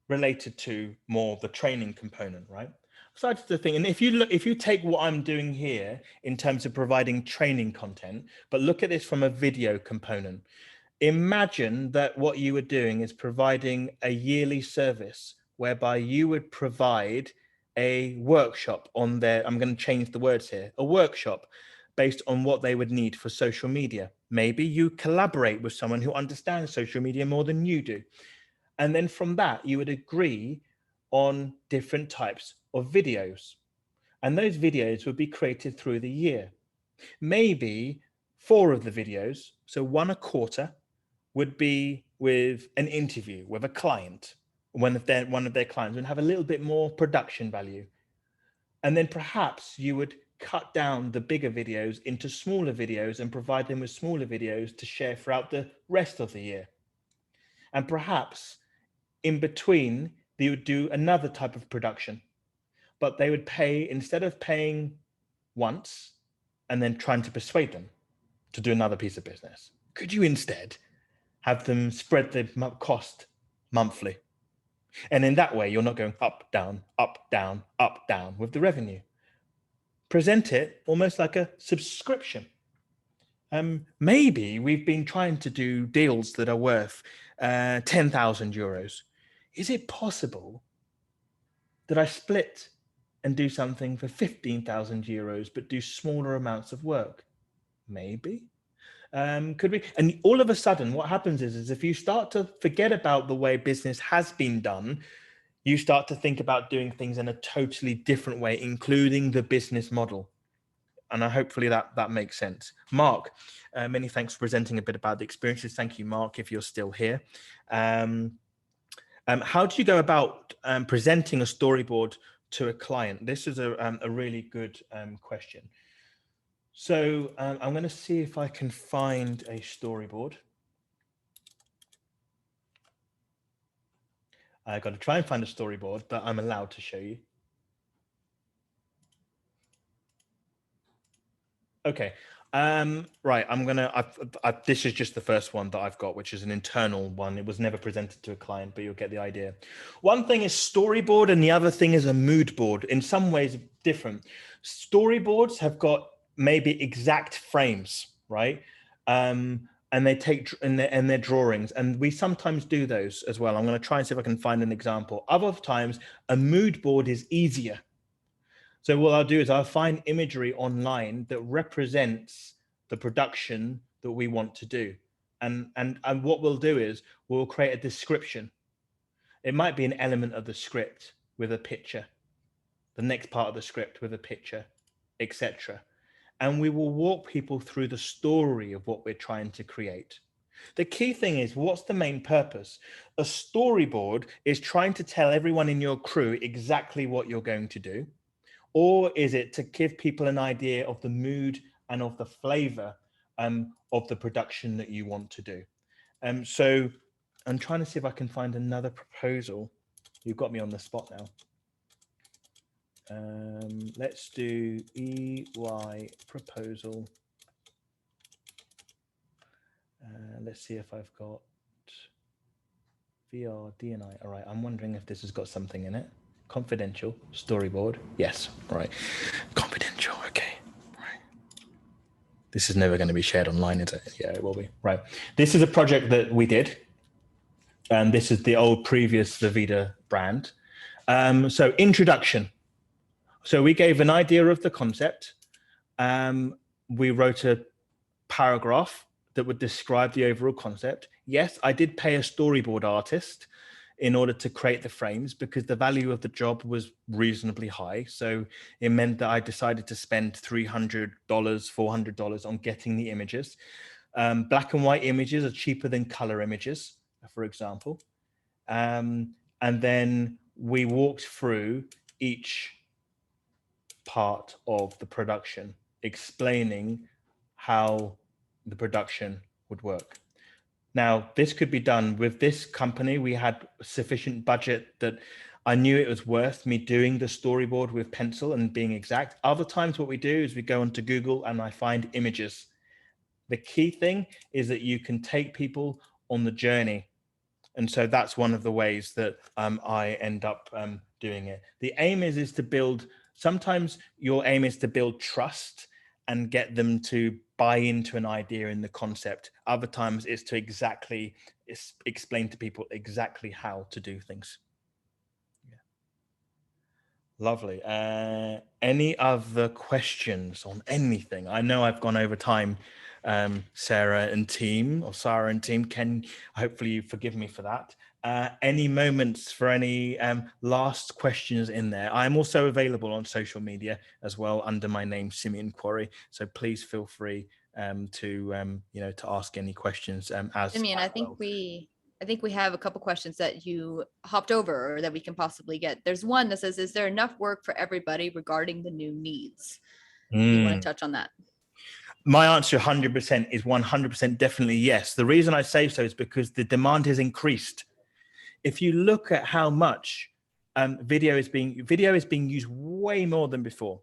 B: related to more the training component, right? I started to think, and if you take what I'm doing here in terms of providing training content, but look at this from a video component, imagine that what you were doing is providing a yearly service whereby you would provide a workshop on their, I'm going to change the words here, a workshop based on what they would need for social media. Maybe you collaborate with someone who understands social media more than you do. And then from that, you would agree on different types of videos. And those videos would be created through the year. Maybe 4 of the videos, so 1 a quarter, would be with an interview with a client. One of their clients would have a little bit more production value. And then perhaps you would cut down the bigger videos into smaller videos and provide them with smaller videos to share throughout the rest of the year. And perhaps in between, they would do another type of production, but they would pay, instead of paying once and then trying to persuade them to do another piece of business, could you instead have them spread the cost monthly? And in that way, you're not going up, down, up, down, up, down with the revenue. Present it almost like a subscription. Maybe we've been trying to do deals that are worth 10,000 euros. Is it possible that I split and do something for 15,000 euros, but do smaller amounts of work? Maybe. Could we? And all of a sudden, what happens is if you start to forget about the way business has been done, you start to think about doing things in a totally different way, including the business model. And hopefully that makes sense. Mark, many thanks for presenting a bit about the experiences. Thank you, Mark, if you're still here. How do you go about presenting a storyboard to a client? This is a really good question. So I'm going to see if I can find a storyboard. I've got to try and find a storyboard, but I'm allowed to show you. Okay. Right. This is just the first one that I've got, which is an internal one. It was never presented to a client, but you'll get the idea. One thing is storyboard, and the other thing is a mood board. In some ways, different. Storyboards have got maybe exact frames, right? And they take and their drawings, and we sometimes do those as well. I'm going to try and see if I can find an example. Other times, a mood board is easier. So what I'll do is I'll find imagery online that represents the production that we want to do. And what we'll do is we'll create a description. It might be an element of the script with a picture, the next part of the script with a picture, etc. And we will walk people through the story of what we're trying to create. The key thing is, what's the main purpose? A storyboard is trying to tell everyone in your crew exactly what you're going to do. Or is it to give people an idea of the mood and of the flavor of the production that you want to do? So I'm trying to see if I can find another proposal. You've got me on the spot now. Let's do EY proposal. Let's see if I've got VR DNI. All right, I'm wondering if this has got something in it. Confidential storyboard. Yes. Right. Confidential. Okay. Right. This is never going to be shared online, is it? Yeah, it will be. Right. This is a project that we did. And this is the old previous Vivida brand. So introduction. So we gave an idea of the concept. We wrote a paragraph that would describe the overall concept. Yes, I did pay a storyboard artist in order to create the frames because the value of the job was reasonably high. So it meant that I decided to spend $300, $400 on getting the images. Black and white images are cheaper than color images, for example. And then we walked through each part of the production, explaining how the production would work. Now, this could be done with this company. We had sufficient budget that I knew it was worth me doing the storyboard with pencil and being exact. Other times what we do is we go onto Google and I find images. The key thing is that you can take people on the journey. And so that's one of the ways that I end up doing it. The aim is to build, sometimes your aim is to build trust and get them to buy into an idea in the concept. Other times it's to exactly explain to people exactly how to do things. Yeah. Lovely. Any other questions on anything? I know I've gone over time, Sarah and team, or Sarah and team. Hopefully you forgive me for that. Any moments for any last questions in there? I'm also available on social media as well under my name, Simeon Quarrie. So please feel free to ask any questions.
A: Simeon, I think we have a couple questions that you hopped over or that we can possibly get. There's one that says, is there enough work for everybody regarding the new needs? You want to touch on that?
B: My answer 100% is 100% definitely yes. The reason I say so is because the demand has increased. If you look at how much video is being used way more than before.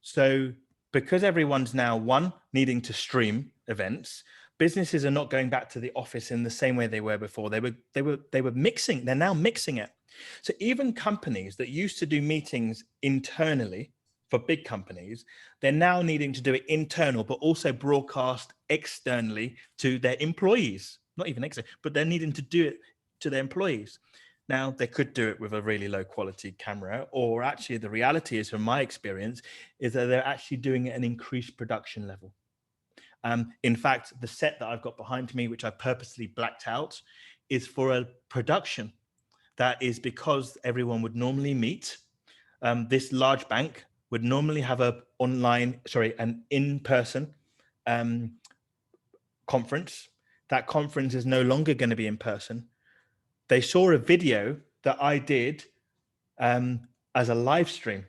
B: So because everyone's now needing to stream events, businesses are not going back to the office in the same way they were before. They were mixing. They're now mixing it. So even companies that used to do meetings internally for big companies, they're now needing to do it internal, but also broadcast externally to their employees. Not even external, but they're needing to do it to their employees. Now, they could do it with a really low quality camera, or actually the reality is, from my experience, is that they're actually doing it at an increased production level. In fact, the set that I've got behind me, which I purposely blacked out, is for a production that is because everyone would normally meet. This large bank would normally have an in-person conference. That conference is no longer going to be in person. They saw a video that I did as a live stream.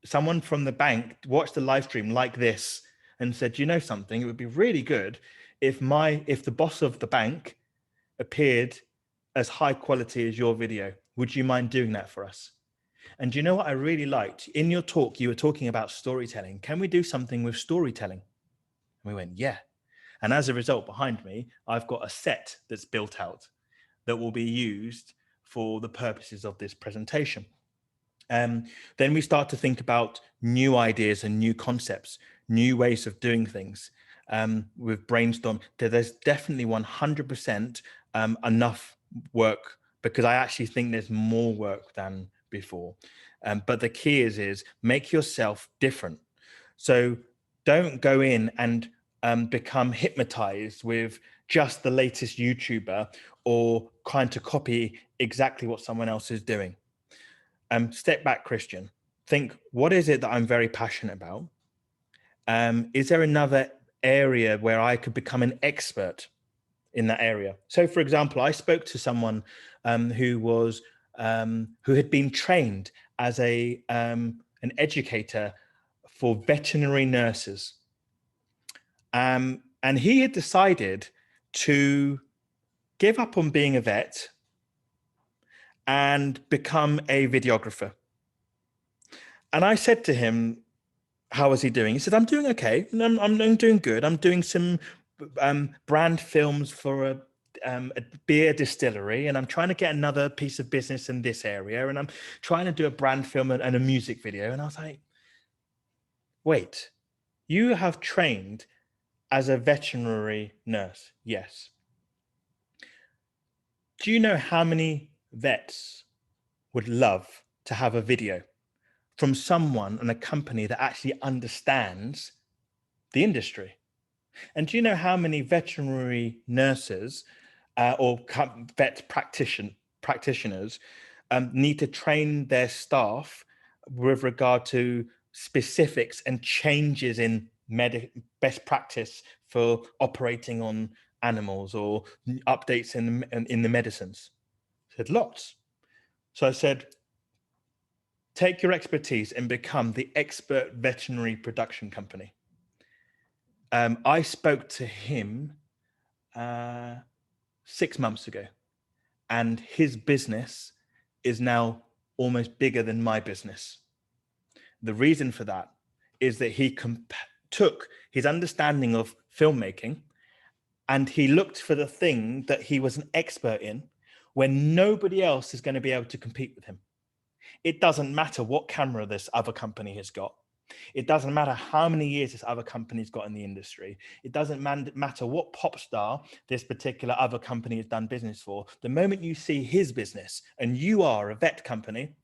B: Someone from the bank watched the live stream like this and said, you know something, it would be really good if the boss of the bank appeared as high quality as your video. Would you mind doing that for us? And do you know what I really liked? In your talk, you were talking about storytelling. Can we do something with storytelling? And we went, yeah. And as a result, behind me, I've got a set that's built out that will be used for the purposes of this presentation. Then we start to think about new ideas and new concepts, new ways of doing things. We've brainstormed. There's definitely 100% enough work, because I actually think there's more work than before. But the key is make yourself different. So don't go in and become hypnotized with just the latest YouTuber or trying to copy exactly what someone else is doing. Step back, Christian. Think, what is it that I'm very passionate about? Is there another area where I could become an expert in that area? So, for example, I spoke to someone who had been trained as an educator for veterinary nurses, and he had decided to give up on being a vet and become a videographer. And I said to him, how is he doing? He said, I'm doing okay. I'm doing good. I'm doing some brand films for a beer distillery, and I'm trying to get another piece of business in this area, and I'm trying to do a brand film and a music video. And I was like, wait, you have trained as a veterinary nurse? Yes. Do you know how many vets would love to have a video from someone and a company that actually understands the industry? And do you know how many veterinary nurses or vet practitioners need to train their staff with regard to specifics and changes in best practice for operating on animals, or updates in the medicines? I said, lots. So I said, take your expertise and become the expert veterinary production company. I spoke to him 6 months ago, and his business is now almost bigger than my business. The reason for that is that he took his understanding of filmmaking and he looked for the thing that he was an expert in when nobody else is going to be able to compete with him. It doesn't matter what camera this other company has got. It doesn't matter how many years this other company's got in the industry. It doesn't matter what pop star this particular other company has done business for. The moment you see his business and you are a vet company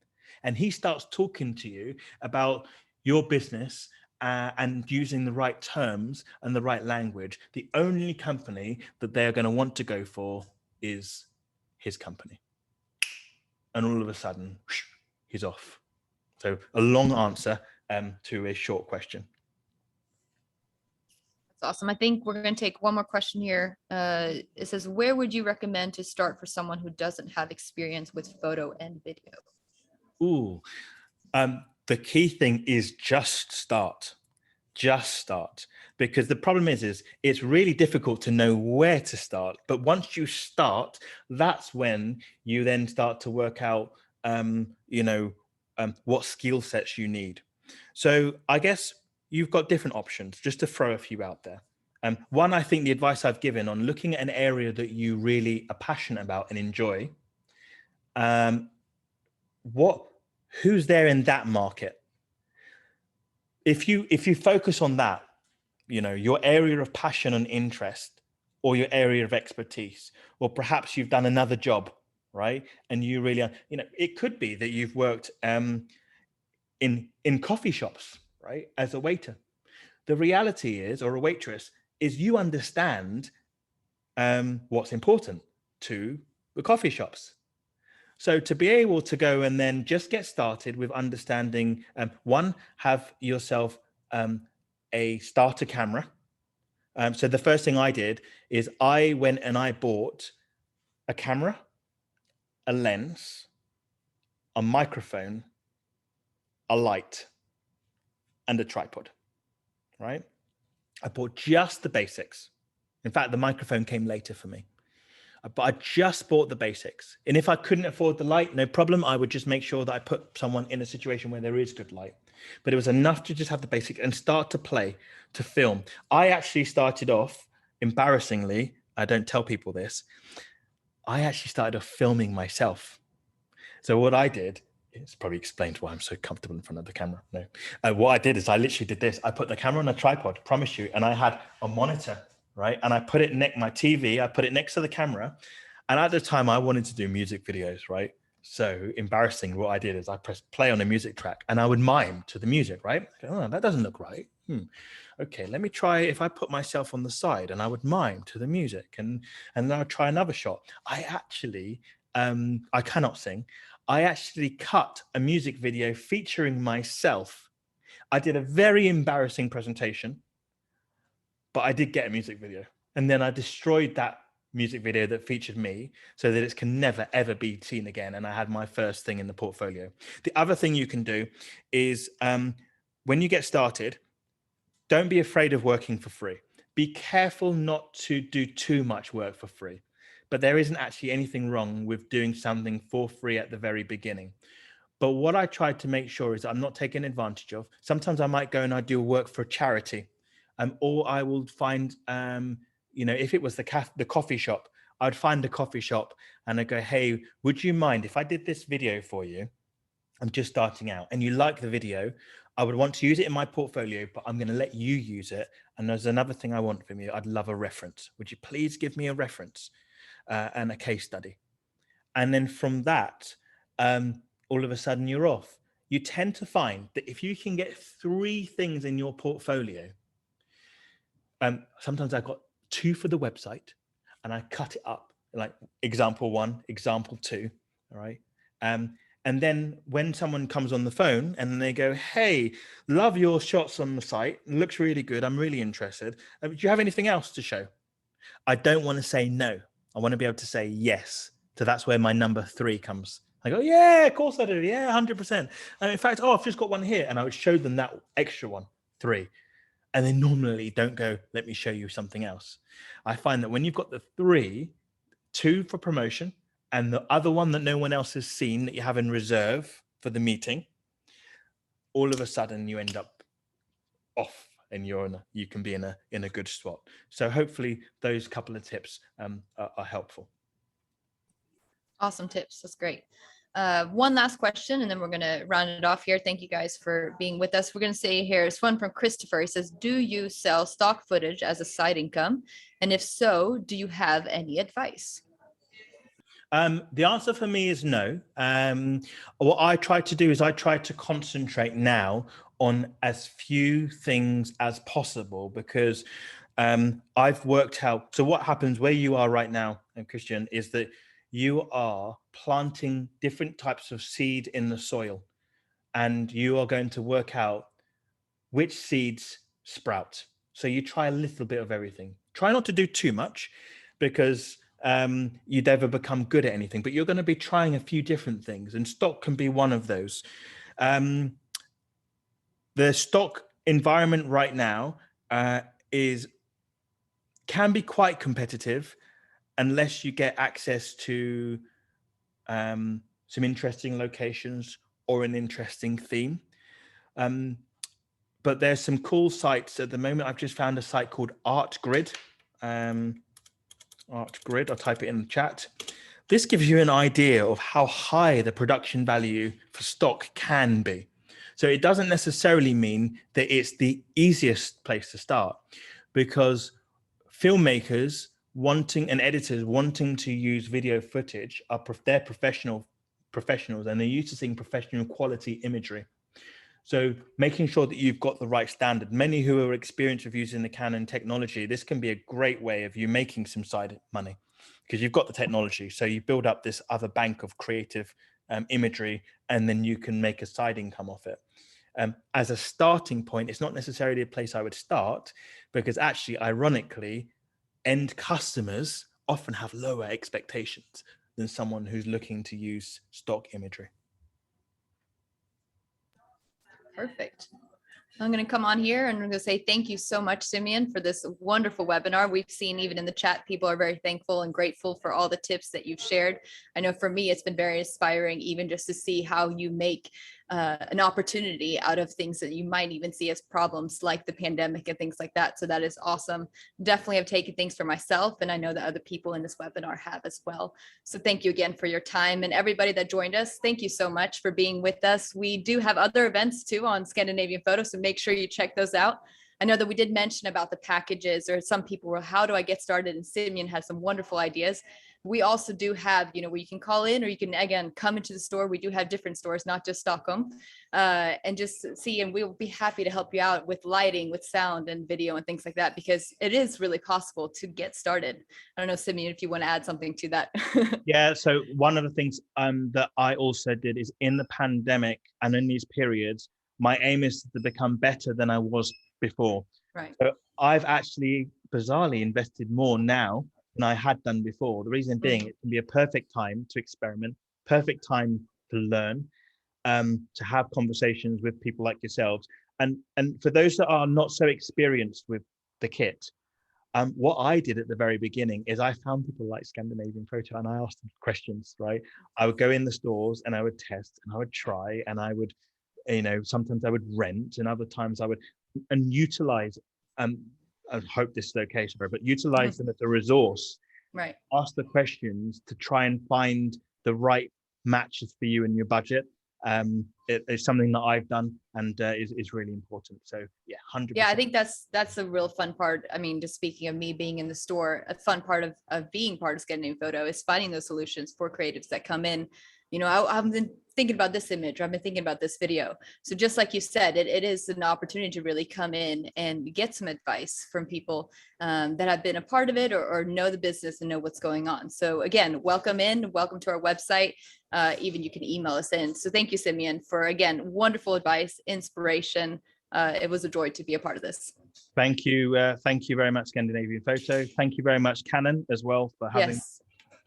B: and he starts talking to you about your business and using the right terms and the right language, the only company that they're going to want to go for is his company. And all of a sudden, he's off. So a long answer to a short question.
A: That's awesome. I think we're going to take one more question here. It says, where would you recommend to start for someone who doesn't have experience with photo and video?
B: Ooh, the key thing is just start. Just start. Because the problem is it's really difficult to know where to start. But once you start, that's when you then start to work out, what skill sets you need. So I guess you've got different options, just to throw a few out there. One, I think the advice I've given on looking at an area that you really are passionate about and enjoy, who's there in that market? If you focus on that, your area of passion and interest, or your area of expertise, or perhaps you've done another job, right? And you really, it could be that you've worked in coffee shops, right, as a waiter. The reality is, or a waitress, is you understand what's important to the coffee shops. So to be able to go and then just get started with understanding, one, have yourself a starter camera. So the first thing I did is I went and I bought a camera, a lens, a microphone, a light, and a tripod, right? I bought just the basics. In fact, the microphone came later for me. but I just bought the basics. And if I couldn't afford the light, no problem. I would just make sure that I put someone in a situation where there is good light. But it was enough to just have the basics and start to play, to film. I actually started off, embarrassingly, I don't tell people this, I actually started off filming myself. So what I did, it's probably explains why I'm so comfortable in front of the camera. No, what I did is I literally did this. I put the camera on a tripod, promise you, and I had a monitor, right? And I put it next my TV. I put it next to the camera, and at the time I wanted to do music videos, right? So embarrassing. What I did is I pressed play on a music track, and I would mime to the music, right? Oh, that doesn't look right. Okay, let me try if I put myself on the side, and I would mime to the music, and then I'd try another shot. I actually, I cannot sing. I actually cut a music video featuring myself. I did a very embarrassing presentation, but I did get a music video. And then I destroyed that music video that featured me so that it can never, ever be seen again. And I had my first thing in the portfolio. The other thing you can do is when you get started, don't be afraid of working for free. Be careful not to do too much work for free. But there isn't actually anything wrong with doing something for free at the very beginning. But what I tried to make sure is I'm not taking advantage of. Sometimes I might go and I do work for a charity, or I will find, if it was the coffee shop, I'd find a coffee shop and I go, hey, would you mind if I did this video for you? I'm just starting out and you like the video. I would want to use it in my portfolio, but I'm going to let you use it. And there's another thing I want from you. I'd love a reference. Would you please give me a reference? And a case study. And then from that, all of a sudden you're off. You tend to find that if you can get 3 things in your portfolio, sometimes I've got 2 for the website and I cut it up like example 1, example 2. All right. And then when someone comes on the phone and they go, hey, love your shots on the site. It looks really good. I'm really interested. Do you have anything else to show? I don't want to say no. I want to be able to say yes. So that's where my number 3 comes. I go, yeah, of course I do. Yeah, 100%. And in fact, I've just got one here. And I would show them that extra one, 3. And they normally don't go, let me show you something else. I find that when you've got the 3, 2 for promotion, and the other one that no one else has seen that you have in reserve for the meeting, all of a sudden you end up off and you can be in a good spot. So hopefully those couple of tips are helpful.
A: Awesome tips. That's great. One last question, and then we're going to round it off here. Thank you guys for being with us. We're going to say here, it's one from Christopher. He says, do you sell stock footage as a side income? And if so, do you have any advice?
B: The answer for me is no. What I try to do is I try to concentrate now on as few things as possible because I've worked out. So what happens where you are right now, Christian, is that you are planting different types of seed in the soil and you are going to work out which seeds sprout. So you try a little bit of everything. Try not to do too much because you'd never become good at anything, but you're going to be trying a few different things and stock can be one of those. The stock environment right now can be quite competitive unless you get access to some interesting locations or an interesting theme. But there's some cool sites at the moment. I've just found a site called ArtGrid. ArtGrid, I'll type it in the chat. This gives you an idea of how high the production value for stock can be. So it doesn't necessarily mean that it's the easiest place to start because filmmakers wanting and editors wanting to use video footage they're professionals and they're used to seeing professional quality imagery. So making sure that you've got the right standard. Many who are experienced with using the Canon technology, this can be a great way of you making some side money because you've got the technology. So you build up this other bank of creative imagery, and then you can make a side income off it. As a starting point, it's not necessarily a place I would start because actually, ironically, end customers often have lower expectations than someone who's looking to use stock imagery.
A: Perfect. I'm going to come on here and I'm going to say thank you so much, Simeon, for this wonderful webinar. We've seen even in the chat, people are very thankful and grateful for all the tips that you've shared. I know for me, it's been very inspiring, even just to see how you make an opportunity out of things that you might even see as problems like the pandemic and things like that. So that is awesome. Definitely have taken things for myself, and I know that other people in this webinar have as well. So thank you again for your time, and everybody that joined us, thank you so much for being with us. We do have other events too on Scandinavian Photo, so make sure you check those out. I know that we did mention about the packages, or some people were, how do I get started? And Simeon has some wonderful ideas. We also do have, where you can call in, or you can, again, come into the store. We do have different stores, not just Stockholm, and just see, and we will be happy to help you out with lighting, with sound and video and things like that, because it is really possible to get started. I don't know, Simeon, if you want to add something to that.
B: Yeah, so one of the things that I also did is, in the pandemic and in these periods, my aim is to become better than I was before.
A: Right.
B: So I've actually bizarrely invested more now than I had done before. The reason being, it can be a perfect time to experiment, perfect time to learn, to have conversations with people like yourselves. And for those that are not so experienced with the kit, what I did at the very beginning is I found people like Scandinavian Photo and I asked them questions, right? I would go in the stores and I would test and I would try and I would, sometimes I would rent, and other times I would, and utilize, I hope this is okay, but utilize them as a resource.
A: Right.
B: Ask the questions to try and find the right matches for you and your budget. It's something that I've done and is really important. So yeah, 100%.
A: Yeah, I think that's a real fun part. I mean, just speaking of me being in the store, a fun part of being part of Scandinavian Photo is finding those solutions for creatives that come in. I've been thinking about this image, I've been thinking about this video. So just like you said, it is an opportunity to really come in and get some advice from people that have been a part of it, or know the business and know what's going on. So again, welcome to our website. Even you can email us in. So thank you, Simeon, for, again, wonderful advice, inspiration. It was a joy to be a part of this.
B: Thank you. Thank you very much, Scandinavian Photo. Thank you very much, Canon, as well, for having.
A: Yes.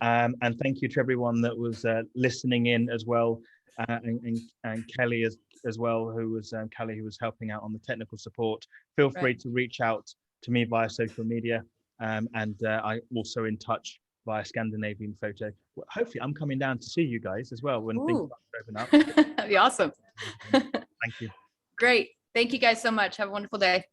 B: And thank you to everyone that was listening in as well, and Kelly as well, who was Kelly, who was helping out on the technical support. Feel free to reach out to me via social media, and I'm also in touch via Scandinavian Photo. Well, hopefully, I'm coming down to see you guys as well when things start open up.
A: That'd be awesome.
B: Thank you.
A: Great. Thank you guys so much. Have a wonderful day.